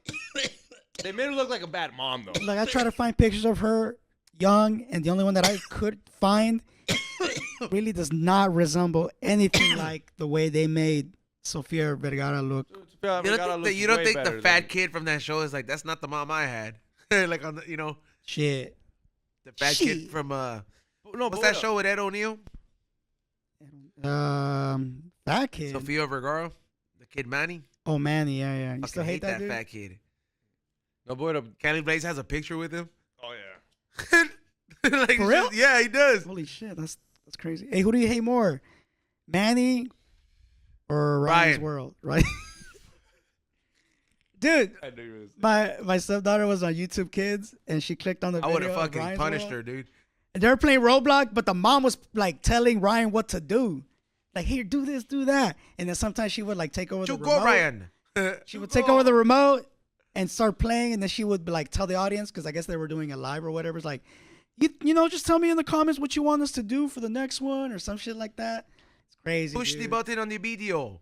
They made her look like a bad mom though. Like I try to find pictures of her young, and the only one that I could find really does not resemble anything like the way they made Sofia Vergara look. You don't think the fat kid from that show is like, that's not the mom I had? Like on the, Shit. The fat kid from what's that show with Ed O'Neill? That kid. Sofia Vergara, the kid Manny. Oh, Manny, yeah. You I still hate that dude? fat kid. No boy, Candy Blaze has a picture with him. Oh yeah. Like, for real? Yeah, he does. Holy shit, that's crazy. Hey, who do you hate more, Manny or Ryan's World? Right? Dude, my stepdaughter was on YouTube Kids, and she clicked on the video. I would have fucking Ryan's punished World. her, dude. And they were playing Roblox, but the mom was like telling Ryan what to do. Like, here, do this, do that. And then sometimes she would like take over the remote. Go, Ryan. She would take over the remote and start playing, and then she would like tell the audience, because I guess they were doing a live or whatever. It's like, just tell me in the comments what you want us to do for the next one or some shit like that. It's crazy. Push the button on the video.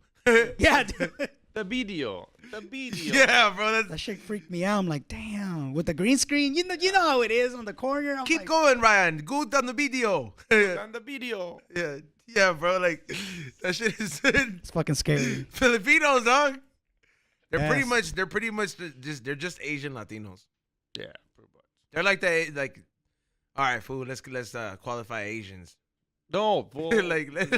Yeah, dude. The video. Yeah, bro. That shit freaked me out. I'm like, damn, with the green screen, you know how it is on the corner. I'm Keep like, going, Ryan. Good on the video. On the video. Yeah, bro. Like that shit is. It's fucking scary. Filipinos, dog. They're Yes. pretty much they're just Asian Latinos. Yeah, pretty much. They're like. All right, fool. Let's qualify Asians. No, fool. Like, you want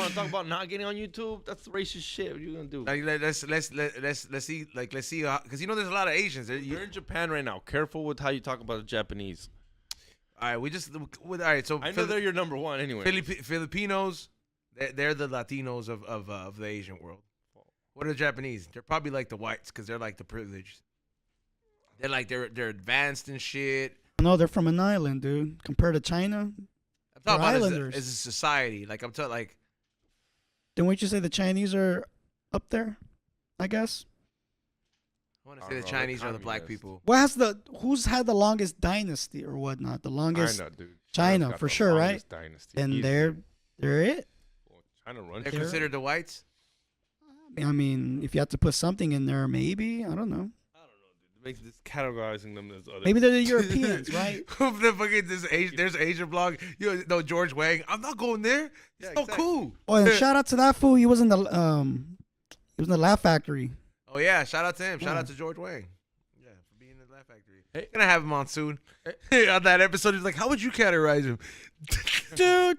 to talk about not getting on YouTube? That's racist shit. What are you gonna do? Like let's see because there's a lot of Asians. You're in Japan right now. Careful with how you talk about the Japanese. All right, so I know they're your number one anyway. Filipinos, they're the Latinos of the Asian world. What are the Japanese? They're probably like the whites because they're like the privileged. They're like they're advanced and shit. No, they're from an island, dude. Compared to China, I'm talking about islanders. as a society. Like I'm talking like. Didn't you say the Chinese are up there? I guess. I want to say the Chinese are the black people. Who's had the longest dynasty or whatnot? The longest. China, dude. China for sure, right? Dynasty. And they're it. Well, China runs. They're considered the whites. I mean, if you have to put something in there, maybe I don't know. Makes this categorizing them as other. Maybe they're the Europeans, right? There's Asian blog. George Wang. I'm not going there. It's so cool. Oh, and shout out to that fool. He was in the Laugh Factory. Oh yeah, shout out to him. Shout out to George Wang. Yeah, for being in the Laugh Factory. Gonna have him on soon. On that episode, he's like, "How would you categorize him?" dude.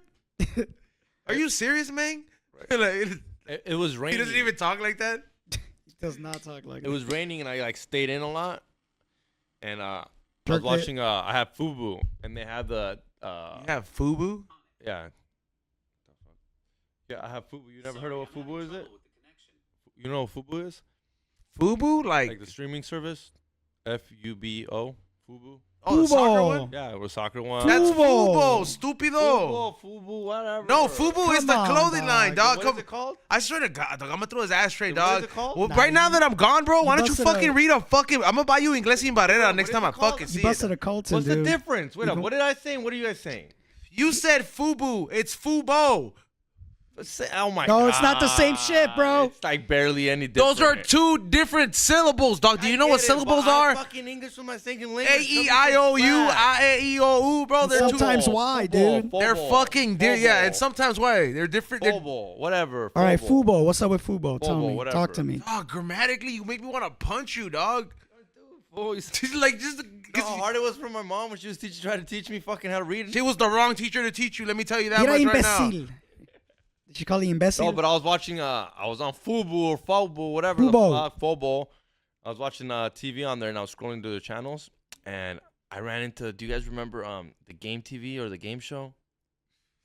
Are you serious, man? Like, It was he raining. doesn't even talk like that. He does not talk like It was raining, and I like stayed in a lot. And I was Jerk it. watching. I have FUBU, and they have the. You have FUBU? Yeah. Yeah, I have FUBU. You never heard of what FUBU is? It? You know what FUBU is? FUBU? Like the streaming service. FUBO. FUBU. Oh, the soccer Fubo. one? Yeah, it was soccer one. That's Fubo. Fubo, stupido. FUBU, whatever. No, Fubu is the Come on, clothing line, dog. What Come, is it called? I swear to God, dog, I'm gonna throw his ashtray, What dog. is it called? Well, Nah, right now you- that I'm gone, bro, why don't you busted fucking a- read a fucking? I'm gonna buy you Inglés sin Barrera What next is time it I called? fucking You see busted it. a Colton, What's the dude. difference? Wait up. What did I say? What are you guys saying? You said Fubu. It's Fubo. Oh my god. No, it's not the same shit, bro. It's like barely any different. Those are two different syllables, dog. Do you know what syllables are? Fucking English with my stinking language. A-E-I-O-U, I-A-E-O-U, bro. And They're sometimes two. why, dude? They're fucking, yeah, and sometimes why? They're different. They're, Football, whatever. All right, Fubo. Fubo. What's up with Fubo? Tell Fubo, me. whatever. Talk to me. dog, grammatically, you make me want to punch you, dog. Oh, She's like, just you know how hard it was for my mom when she was trying to teach me fucking how to read. she was the wrong teacher to teach you. Let me tell you that Era much right now. imbécil. Did she call you imbécil? No, but I was watching. I was on Fubu or Fobo, whatever. Fubo. The fuck, Fobo. I was watching TV on there, and I was scrolling through the channels, and I ran into. Do you guys remember the Game TV or the Game Show?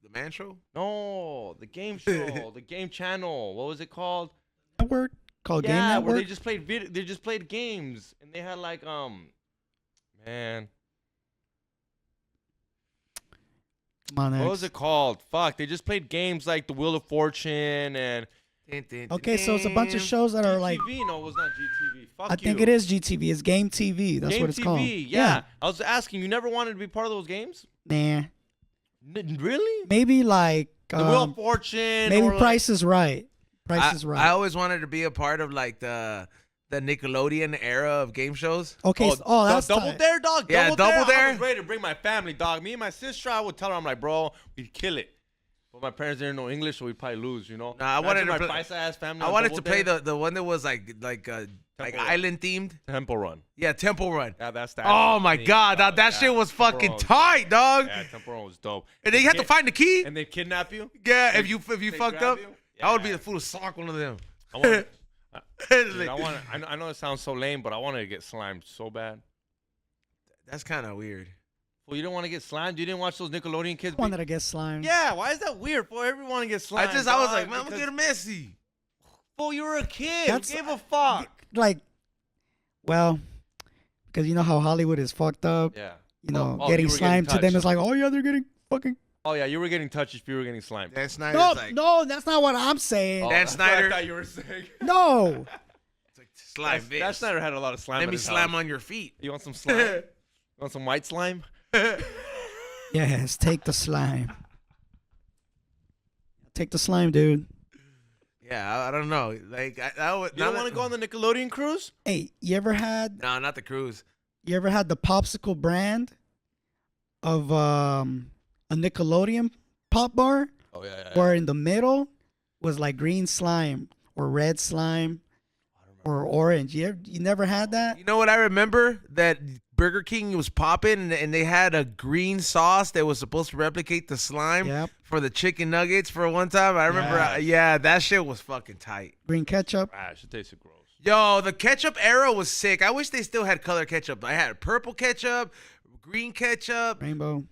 The man show? No, the Game Show, the Game Channel. What was it called? Network called Game Yeah, where Network. they just played they just played games, and they had like man, Come on, what X. was it called? Fuck, they just played games like the Wheel of Fortune and Okay, so it's a bunch of shows that are like. GTV. No, it was not GTV. Fuck I think you. it is GTV. It's Game TV. That's Game what it's TV, called. yeah. I was asking, you never wanted to be part of those games? Nah. Really? Maybe like. The Wheel of Fortune. Maybe or like, Price is Right. Price is Right. I always wanted to be a part of like the Nickelodeon era of game shows. Okay. That's Double tight. Dare, dog. Yeah, Double Dare. Double Dare. I was ready to bring my family, dog. Me and my sister, I would tell her, I'm like, bro, we'd kill it. But my parents didn't know English, so we'd probably lose, you know. Nah, I wanted Imagine to my play- ass family. I on wanted Double to play Dare. the one that was like Run. island themed. Temple Run. Yeah, Temple Run. Yeah, that's that. Oh my God, that shit was fucking tight, dog. Yeah, Temple Run was dope. And then you had to find the key. And they kidnap you. Yeah, if you They fucked grab up, you? I would be Yeah. the fool to sock one of them. I want. Dude, Like, I know it sounds so lame, but I wanted to get slimed so bad. that's kind of weird. Well, you didn't want to get slimed. You didn't watch those Nickelodeon kids. I wanted to get slime. Yeah, why is that weird? For everyone to get slimed. I was dog? like, man, I'm Because- gonna get messy. Fool, you were a kid. That's- Who gave a fuck? Like, well, because you know how Hollywood is fucked up. Yeah. You know, Oh, getting you were slimed to them touched. is like, oh yeah, they're getting fucking. Oh yeah, you were getting touched if you were getting slimed. Dan Snyder's No, like, no, that's not what I'm saying. Oh, Dan that's what Snyder. I thought you were saying. No. it's like slime, bitch. Dan Snyder had a lot of slime. Let in me his slam house. on your feet. You want some slime? You want some white slime? Yes, take the slime. Take the slime, dude. Yeah, I don't know. Like, I would. You don't want to go on the Nickelodeon cruise? Hey, you ever had No, not the cruise. the popsicle brand of a Nickelodeon pop bar Oh yeah. where in the middle was like green slime or red slime or orange? You never had that? You know what I remember? That Burger King was popping, and they had a green sauce that was supposed to replicate the slime Yep. for the chicken nuggets for one time. I remember, Yes. yeah, that shit was fucking tight. Green ketchup. Ah, it should taste gross. Yo, the ketchup era was sick. I wish they still had color ketchup. I had purple ketchup, green ketchup, Rainbow.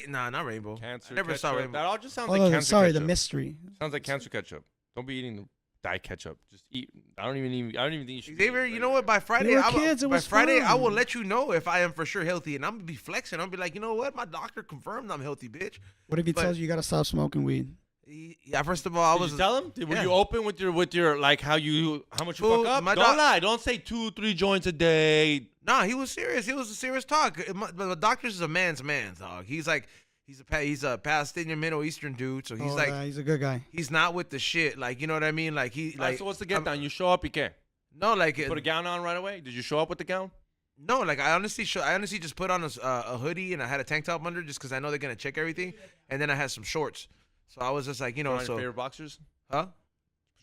not rainbow. Cancer I never ketchup. saw rainbow. That all just sounds Oh, like no, cancer sorry, ketchup. the mystery. Sounds like cancer ketchup. Don't be eating dye ketchup. Just eat. I don't even think you should. Xavier, you know what? By Friday, We were kids, it by was Friday, I fun. will let you know if I am for sure healthy, and I'm gonna be flexing. I'm gonna be like, you know what? My doctor confirmed I'm healthy, bitch. What if he But- tells you gotta stop smoking weed? Yeah, first of all, I Did was. you tell him? Were Yeah. you open with your like how you much you Fool, fuck up? my Don't doc- lie. Don't say 2-3 joints a day. Nah, he was serious. It was a serious talk. But the doctor's a man's man, dog. He's like, he's a Palestinian Middle Eastern dude, so he's Oh, like, yeah, he's a good guy. he's not with the shit. Like, you know what I mean? Like Like, so what's the get down? You show up, you can No, like put a gown on right away. Did you show up with the gown? no, like I honestly just put on a hoodie and I had a tank top under just because I know they're gonna check everything, and then I had some shorts. So I was just like, you Put know, on your so favorite boxers? huh?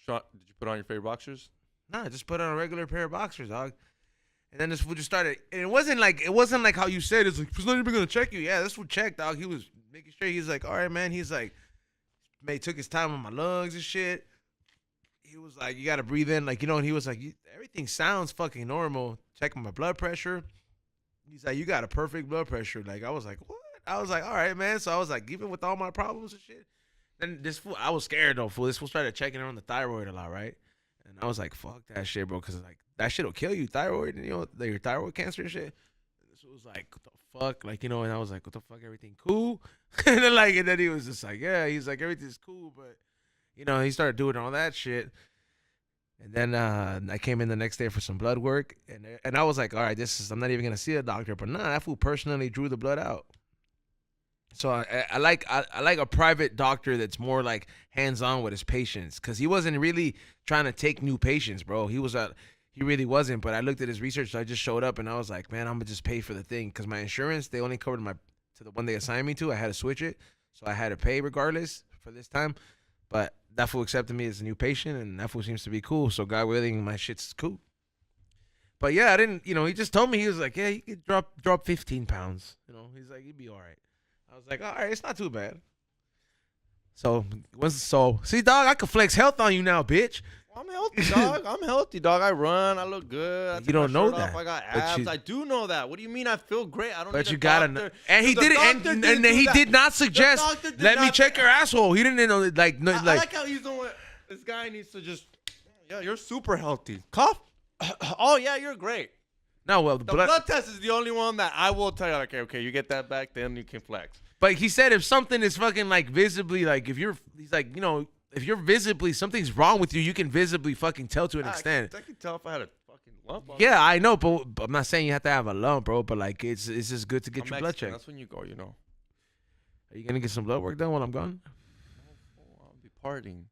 Did you put on your favorite boxers? Nah, just put on a regular pair of boxers, dog. And then this fool just started. And it wasn't like how you said. It's like he's not even gonna check you. Yeah, this fool checked, dog. He was making sure. He's like, all right, man. He's like, took his time on my lungs and shit. He was like, you got to breathe in. Like, and he was like, everything sounds fucking normal. Checking my blood pressure. He's like, you got a perfect blood pressure. Like, I was like, what? I was like, all right, man. So I was like, even with all my problems and shit. Then this fool, I was scared though, fool. This fool started checking her on the thyroid a lot, right? And I was like, fuck that shit, bro. Because like, that shit will kill you, thyroid, and your thyroid cancer and shit. And this was like, what the fuck? Like, and I was like, what the fuck? Everything cool? and then he was just like, yeah. He's like, everything's cool. But, he started doing all that shit. And then I came in the next day for some blood work, and I was like, all right, I'm not even gonna see a doctor, but nah, that fool personally drew the blood out. So I like a private doctor that's more like hands on with his patients, because he wasn't really trying to take new patients, bro. He really wasn't. But I looked at his research, so I just showed up, and I was like, man, I'm gonna just pay for the thing, because my insurance, they only covered to the one they assigned me to. I had to switch it, so I had to pay regardless for this time. But that fool accepted me as a new patient, and that fool seems to be cool. So God willing, my shit's cool. But yeah, I didn't, he just told me, he was like, yeah, you could drop 15 pounds. He's like, you'd be all right. I was like, all right, it's not too bad. So see, dog, I can flex health on you now, bitch. I'm healthy, dog. I run. I look good. I You don't know that. I got abs. I do know that. What do you mean? I feel great. I don't. But need you a gotta doctor. know. And he did it, and he did not suggest. Let me check your asshole. He didn't know, like. I like how he's doing. This guy needs to just. Yeah, you're super healthy. Cough. Oh yeah, you're great. No, well, the blood test is the only one that I will tell you. Like, okay, you get that back, then you can flex. But he said if something is fucking like visibly, like he's like, if you're visibly, something's wrong with you, you can visibly fucking tell to an extent. I can tell if I had a fucking lump on Yeah, I know, but I'm not saying you have to have a lump, bro. But like, it's just good to get your blood checked. That's when you go, Are you gonna get some blood work done while I'm gone? I'll be partying.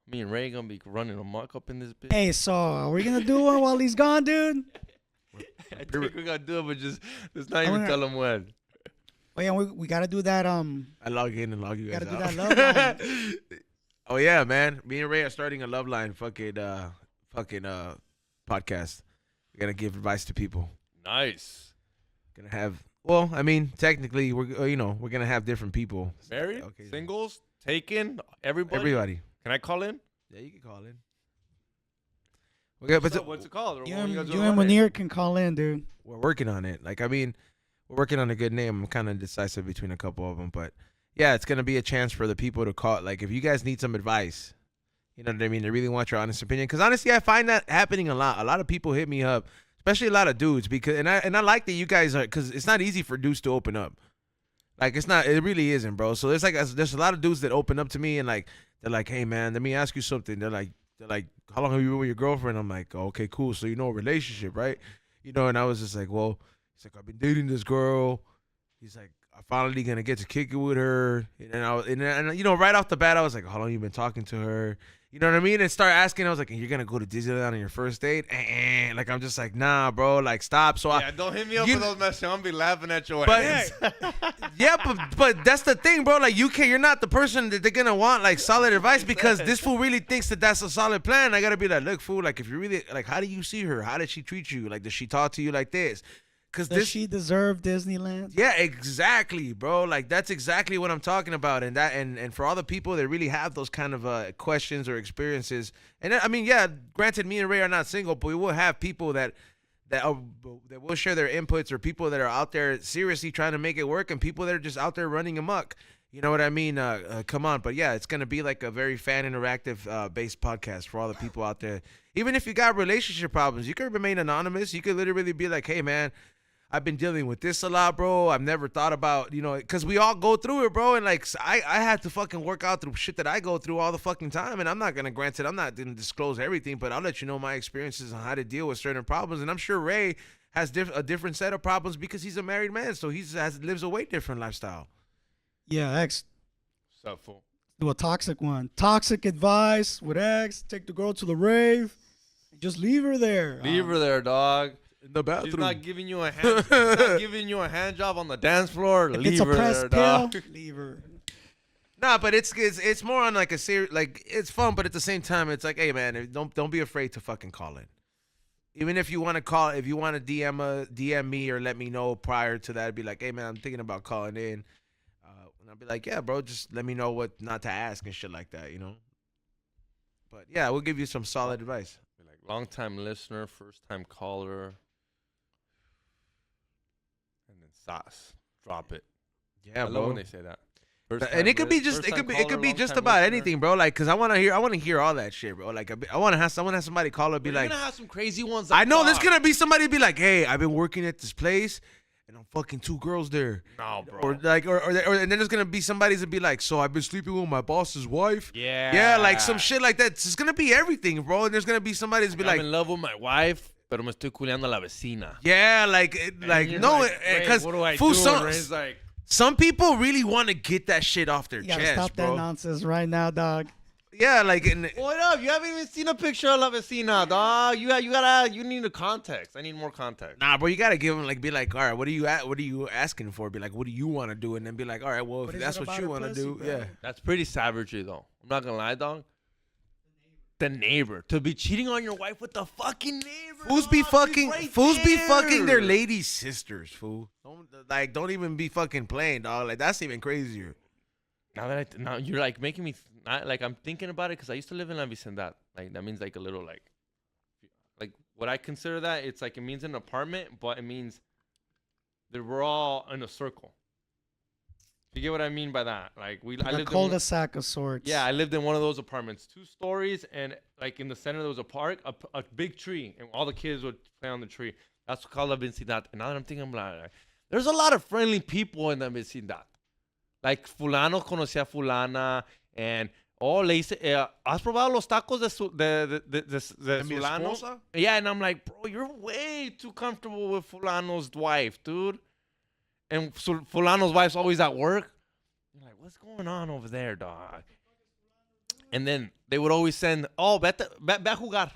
Me and Ray gonna be running amok up in this bitch. Hey, so are we gonna do one while he's gone, dude? I think we're gonna do it, but just not even tell him when. Oh yeah, we gotta do that. I log in and log you guys gotta out. do that love line. Oh yeah, man. Me and Ray are starting a love line fucking podcast. We're gonna give advice to people. Nice. Gonna have. Well, I mean, technically, we're gonna have different people. Married, singles, taken, everybody. Everybody. Can I call in? Yeah, you can call in. What's it called? You and Munir can call in, dude. We're working on it. Like, I mean, we're working on a good name. I'm kind of indecisive between a couple of them, but yeah, it's gonna be a chance for the people to call. Like, if you guys need some advice, you know what I mean. They really want your honest opinion. Because honestly, I find that happening a lot. A lot of people hit me up, especially a lot of dudes, because I like that you guys are, because it's not easy for dudes to open up. Like, it's not. It really isn't, bro. So there's a lot of dudes that open up to me, and like, they're like, hey man, let me ask you something. They're like, how long have you been with your girlfriend? I'm like, oh, okay, cool. So a relationship, right? And I was just like, well, he's like, I've been dating this girl. He's like, I'm finally gonna get to kick it with her. And right off the bat, I was like, how long you been talking to her? You know what I mean? And start asking. I was like, you're gonna go to Disneyland on your first date? Like, I'm just like, nah, bro. Like, stop. So don't hit me up for those messages. I'm gonna be laughing at your ass. Yeah, but that's the thing, bro. Like, you're not the person that they're gonna want like solid advice, because this fool really thinks that that's a solid plan. I gotta be like, look, fool. Like, if you really like, how do you see her? How did she treat you? Like, does she talk to you like this? Does she deserve Disneyland? Yeah, exactly, bro. Like, that's exactly what I'm talking about. And for all the people that really have those kind of questions or experiences, and I mean, yeah, granted, me and Ray are not single, but we will have people that will share their inputs, or people that are out there seriously trying to make it work, and people that are just out there running amok. You know what I mean? Come on. But yeah, it's gonna be like a very fan interactive based podcast for all the people out there. Even if you got relationship problems, you can remain anonymous. You could literally be like, hey man, I've been dealing with this a lot, bro. I've never thought about, because we all go through it, bro. And like, I had to fucking work out through shit that I go through all the fucking time. And I'm not going to disclose everything, but I'll let you know my experiences on how to deal with certain problems. And I'm sure Ray has a different set of problems because he's a married man. So he lives a way different lifestyle. Yeah, X. What's up, fool? Do a toxic one. Toxic advice with X. Take the girl to the rave. Just leave her there. Leave her there, dog. In the bathroom. She's not giving you a hand. She's not giving you a hand job on the dance floor. Leave her there, dog. Leave her. Nah, but it's more on like a serious, like, it's fun, but at the same time, it's like, hey man, don't be afraid to fucking call in. Even if you want to call, if you want to DM me or let me know prior to that, be like, hey man, I'm thinking about calling in. And I'll be like, yeah, bro, just let me know what not to ask and shit like that, you know. But yeah, we'll give you some solid advice. Be like, long time listener, first time caller, and then sauce. Drop it. Yeah, I love bro. when they say that. First And it time could be li- just first it time could be caller, just long time about listener. anything, bro. Like, cause I want to hear all that shit, bro. Like I want to have somebody call and be We're like, gonna have some crazy ones. I Like know there's fuck. gonna be somebody be like, hey, I've been working at this place, and I'm fucking 2 girls there. No, bro. Or like, or and then there's gonna be somebody's to be like, so I've been sleeping with my boss's wife. Yeah. Yeah, like some shit like that. It's gonna be everything, bro. And there's gonna be somebody that's be I'm like, in love with my wife, pero me estoy culeando a la vecina. yeah, like And you're no, like, wait, because what do I do? And it's like, some people really want to get that shit off their You gotta chest, stop bro. that nonsense right now, dog. Yeah, like what up? You haven't even seen a picture of la vecina, dog. You need a context. I need more context. nah, bro, you gotta give them like, be like, all right, what are you asking for? Be like, what do you want to do? And then be like, all right, well, What if is that's it what about you her want to pussy, do, bro? yeah. That's pretty savagery, though. I'm not gonna lie, dog. The neighbor to be cheating on your wife with the fucking neighbor. Fools be dog. She's fucking, right fools be fucking their there. lady sisters, fool. Don't even be fucking playing, dog. Like that's even crazier. Now you're like making me like I'm thinking about it because I used to live in La Vecindad. Like that means like a little like what I consider that it's like it means an apartment, but it means that we're all in a circle. You get what I mean by that? Like I A lived cul-de-sac of sorts. yeah, I lived in one of those apartments, 2 stories, and like in the center there was a park, a big tree, and all the kids would play on the tree. That's called La Vecindad. And now that I'm thinking, I'm like, there's a lot of friendly people in the vecindad. Like fulano conocía a fulana, and le hice, ¿has probado los tacos de mi fulano? esposa? Yeah, and I'm like, bro, you're way too comfortable with fulano's wife, dude. And fulano's wife's always at work. You're like, what's going on over there, dog? And then they would always send, ve a jugar.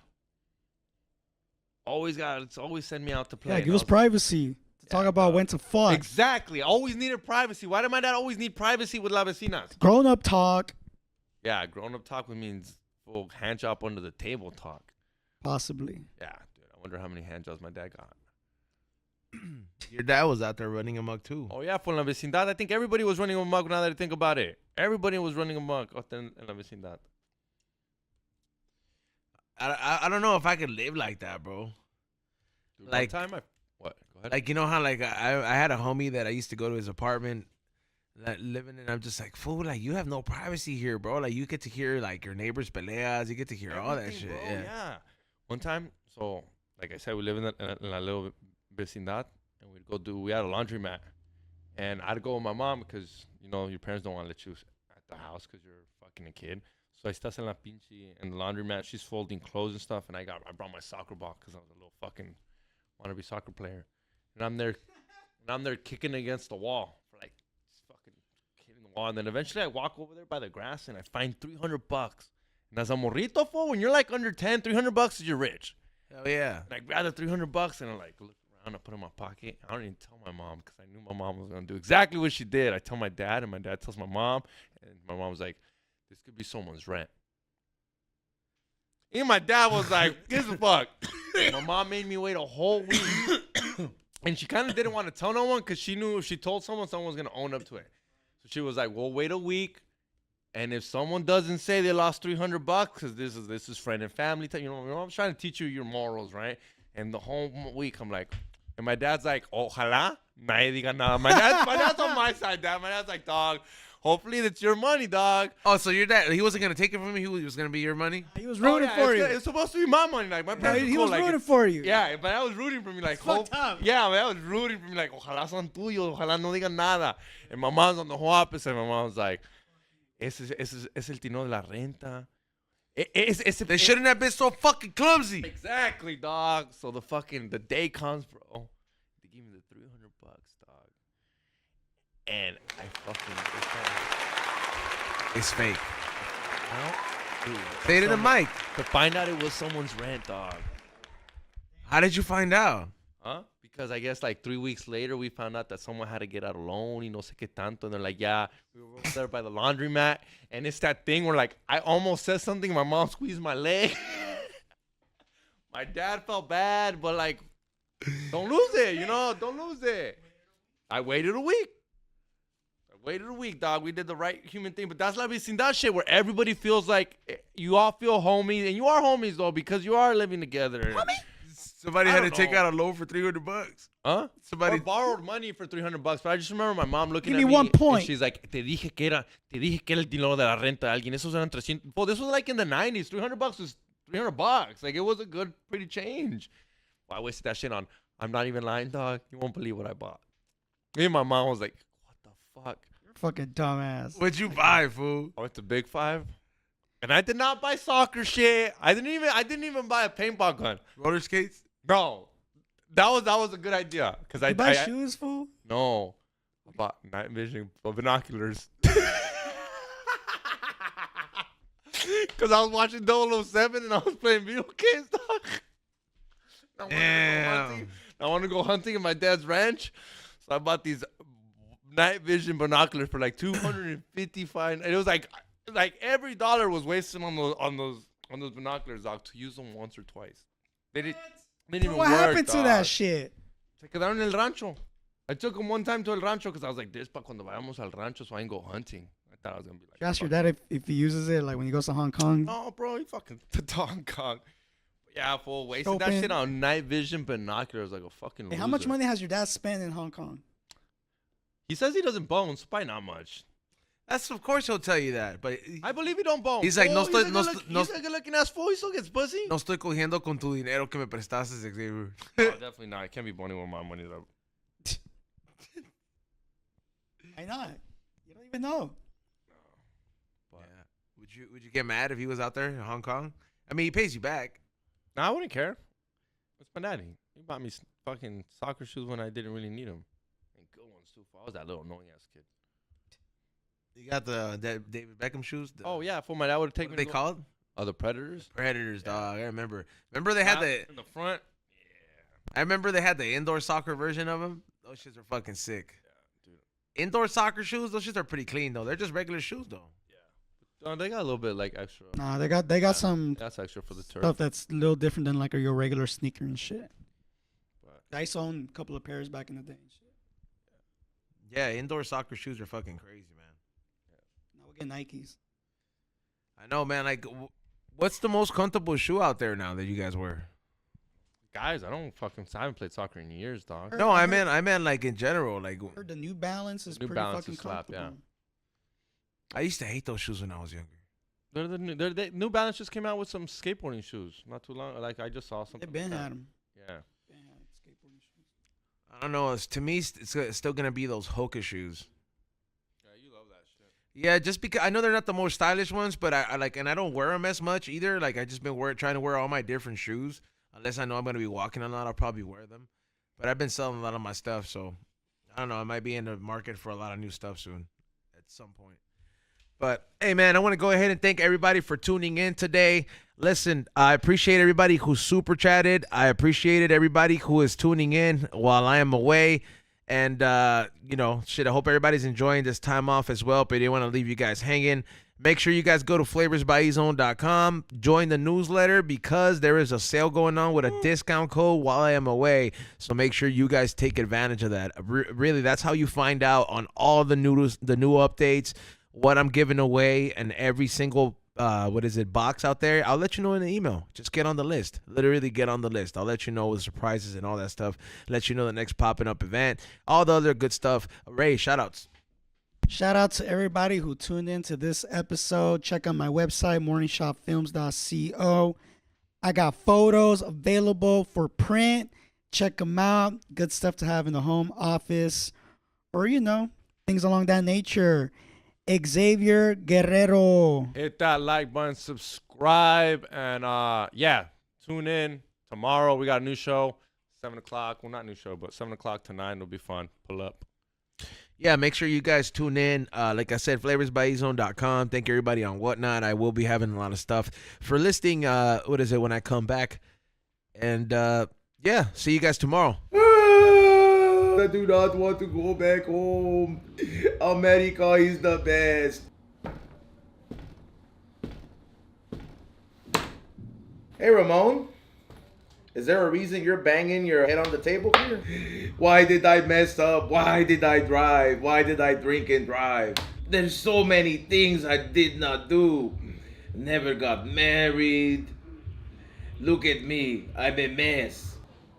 Always send me out to play. Yeah, And give I us was- privacy. To talk about when to fuck. Exactly. Always needed privacy. Why did my dad always need privacy with la vecinas? Grown up talk, Yeah, grown up talk means full hand job under the table talk. possibly. Yeah, dude. I wonder how many hand jobs my dad got. Your dad was out there running amok too. Oh yeah, for la vecindad. I think everybody was running amok now that I think about it. Everybody was running amok out there in la vecindad. I don't know if I could live like that, bro. Dude, Like- one time what? Go ahead. Like, you know how like I had a homie that I used to go to his apartment that living in. I'm just like, fool, like you have no privacy here, bro. Like you get to hear like your neighbors' peleas, you get to hear all that Everything, shit. bro, Yeah. One time, so like I said, we live in a little vecindad, and we had a laundromat, and I'd go with my mom because you know your parents don't want to let you at the house because you're fucking a kid. So I estás en la pinche in the laundromat. She's folding clothes and stuff, and I brought my soccer ball because I was a little fucking wannabe soccer player, and I'm there kicking against the wall for like just fucking hitting the wall, and then eventually I walk over there by the grass and I find $300. And as a morrito, fool, when you're like under 10, $300 is you're rich. Hell yeah. And I grab the $300 and I like look around, I put it in my pocket. I don't even tell my mom because I knew my mom was gonna do exactly what she did. I tell my dad, and my dad tells my mom, and my mom was like, "This could be someone's rent." And my dad was like, "Gives a fuck." My mom made me wait a whole week, and she kind of didn't want to tell no one because she knew if she told someone was gonna own up to it. So she was like, "We'll wait a week." And if someone doesn't say they lost $300, because this is friend and family, you know, I'm trying to teach you your morals, right? And the whole week, I'm like, and my dad's like, ojalá nadie diga nada. My dad's on my side, dad. My dad's like, dog, hopefully that's your money, dog. Oh, so your dad, he wasn't gonna take it from you. He was gonna be your money. He was rooting for you. It's supposed to be my money. Like my No, parents, he were cool. was Like, rooting for you. yeah, but I was rooting for me, like, fucked up. yeah, man, I was rooting for me, like, ojalá son tuyos, ojalá no digan nada. And my mom's on the whole opposite. My mom was like, es el tino de la renta. They shouldn't have been so fucking clumsy. Exactly, dog. So the day comes, bro. They give me the $300, dog. And I fucking It's fake. dude, Say it in the mic. to find out it was someone's rent, dog. How did you find out? Huh? Because I guess like 3 weeks later, we found out that someone had to get out a loan, y no sé qué tanto. And they're like, yeah, we were over there by the laundromat. And it's that thing where like, I almost said something. My mom squeezed my leg. My dad felt bad, but like, don't lose it, you know? Don't lose it. I waited a week. Waited a week, dog. We did the right human thing. But that's like we seen that shit where everybody feels like you all feel homies. And you are homies, though, because you are living together. Somebody I had to don't take know. out a loan for $300. Huh? Somebody Or borrowed money for $300. But I just remember my mom looking Give at me me. 1 point. And she's like, te dije que era el dinero de la renta de alguien. Esos eran 300. Well, this was like in the 90s. $300 was $300. Like, it was a good, pretty change. Well, I wasted that shit on. I'm not even lying, dog. You won't believe what I bought. Me and my mom was like, what the fuck? Fucking dumbass. What'd you buy, fool? I went to Big Five. And I did not buy soccer shit. I didn't even buy a paintball gun. Roller skates? No. That was a good idea. Cause You buy shoes, fool? No. I bought night vision binoculars. Cause I was watching 007 and I was playing video games, dog. I want to go hunting at my dad's ranch. So I bought these night vision binoculars for like $255. And it was like every dollar was wasted on those binoculars, dog, to use them once or twice. They didn't even What work, happened to dog. that shit? Se quedaron en el rancho. I took them one time to el rancho because I was like, this pa cuando vayamos al rancho so I can go hunting. I thought I was going to be like. You ask your dad if he uses it, like when he goes to Hong Kong. No, bro, he fucking to Hong Kong. Yeah, fool, wasted that Open. shit on night vision binoculars like a fucking Hey, loser. how much money has your dad spent in Hong Kong? He says he doesn't bone, so probably not much. That's of course he'll tell you that, but I believe he don't bone. He's like, no he's estoy- a no good estoy- no he's a good looking ass fool. He still gets pussy. no estoy cogiendo con tu dinero que me prestaste, Xavier. No, definitely not. I can't be boning with my money though. Why not? You don't even know. Yeah. Would you get mad if he was out there in Hong Kong? I mean, he pays you back. Nah, I wouldn't care. It's my daddy. He bought me fucking soccer shoes when I didn't really need them. And good ones too. I was that little annoying ass kid. You got the David Beckham shoes. Oh yeah, for my dad would have What taken are me. they called? Oh, the Predators. Predators, Yeah. dog. I remember. Remember they had the. in the front. I remember they had the indoor soccer version of them. Those shits are fucking sick. Yeah, dude. Indoor soccer shoes, those shits are pretty clean though. They're just regular shoes though. They got a little bit like extra. Nah, they got some That's extra for the turf. stuff that's a little different than like your regular sneaker and shit. But I used to own a couple of pairs back in the day and shit. Yeah, indoor soccer shoes are fucking crazy, man. Now we get Nikes. I know, man. Like, what's the most comfortable shoe out there now that you guys wear? guys, I haven't played soccer in years, dog. No, I meant like in general. Like, I heard the New Balance is New pretty Balance fucking is slap, yeah. comfortable. I used to hate those shoes when I was younger. New Balance just came out with some skateboarding shoes not too long. Like I just saw something. They've been like had that. them. Yeah. Skateboarding shoes. I don't know. To me, it's still gonna be those Hoka shoes. Yeah, you love that shit. Yeah, just because I know they're not the most stylish ones, but I like, and I don't wear them as much either. Like, I just been trying to wear all my different shoes. Unless I know I'm gonna be walking a lot, I'll probably wear them. But I've been selling a lot of my stuff, so I don't know. I might be in the market for a lot of new stuff soon, at some point. But hey, man, I want to go ahead and thank everybody for tuning in today. Listen, I appreciate everybody who super chatted. I appreciated everybody who is tuning in while I am away. And, I hope everybody's enjoying this time off as well. But I didn't want to leave you guys hanging. Make sure you guys go to flavorsbyezone.com. Join the newsletter because there is a sale going on with a discount code while I am away. So make sure you guys take advantage of that. Really, that's how you find out on all the new updates, what I'm giving away, and every single box out there. I'll let you know in the email. Just get on the list. Literally get on the list. I'll let you know the surprises and all that stuff. Let you know the next popping up event. All the other good stuff. Ray, shout outs. Shout out to everybody who tuned in to this episode. Check out my website, morningshopfilms.co. I got photos available for print. Check them out. Good stuff to have in the home office or, things along that nature. Xavier Guerrero. Hit that like button, subscribe, and tune in tomorrow. We got a new show, 7 o'clock. Well, not new show, but 7 o'clock to 9. It'll be fun. Pull up. Yeah, make sure you guys tune in. Like I said, flavorsbyezone.com. Thank everybody on Whatnot. I will be having a lot of stuff for listing. When I come back. And, see you guys tomorrow. I do not want to go back home. America is the best. Hey, Ramon. Is there a reason you're banging your head on the table here? Why did I mess up? Why did I drive? Why did I drink and drive? There's so many things I did not do. Never got married. Look at me. I'm a mess.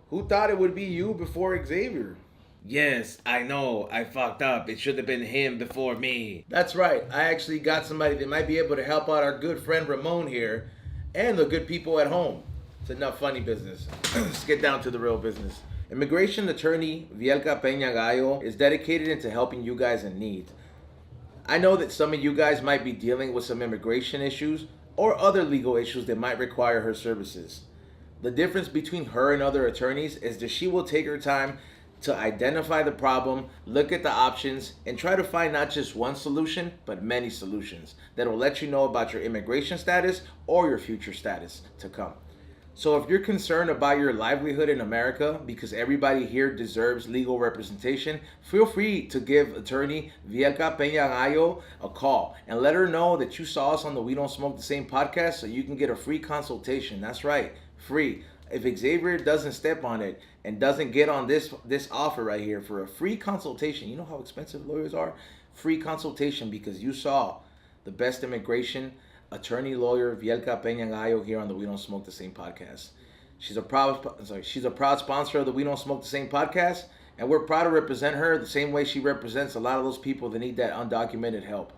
Who thought it would be you before Xavier? Yes, I know. I fucked up. It should have been him before me. That's right. I actually got somebody that might be able to help out our good friend Ramon here and the good people at home. It's enough funny business. Let's get down to the real business. Immigration attorney Vielka Peña Gallo is dedicated into helping you guys in need. I know that some of you guys might be dealing with some immigration issues or other legal issues that might require her services. The difference between her and other attorneys is that she will take her time to identify the problem, look at the options, and try to find not just one solution, but many solutions that will let you know about your immigration status or your future status to come. So if you're concerned about your livelihood in America, because everybody here deserves legal representation, feel free to give attorney Vielka Peña Gallo a call and let her know that you saw us on the We Don't Smoke the Same podcast so you can get a free consultation. That's right, free. If Xavier doesn't step on it and doesn't get on this offer right here for a free consultation, you know how expensive lawyers are? Free consultation because you saw the best immigration attorney lawyer Vielka Peña Gallo here on the We Don't Smoke the Same podcast. She's a proud sponsor of the We Don't Smoke the Same podcast, and we're proud to represent her the same way she represents a lot of those people that need that undocumented help.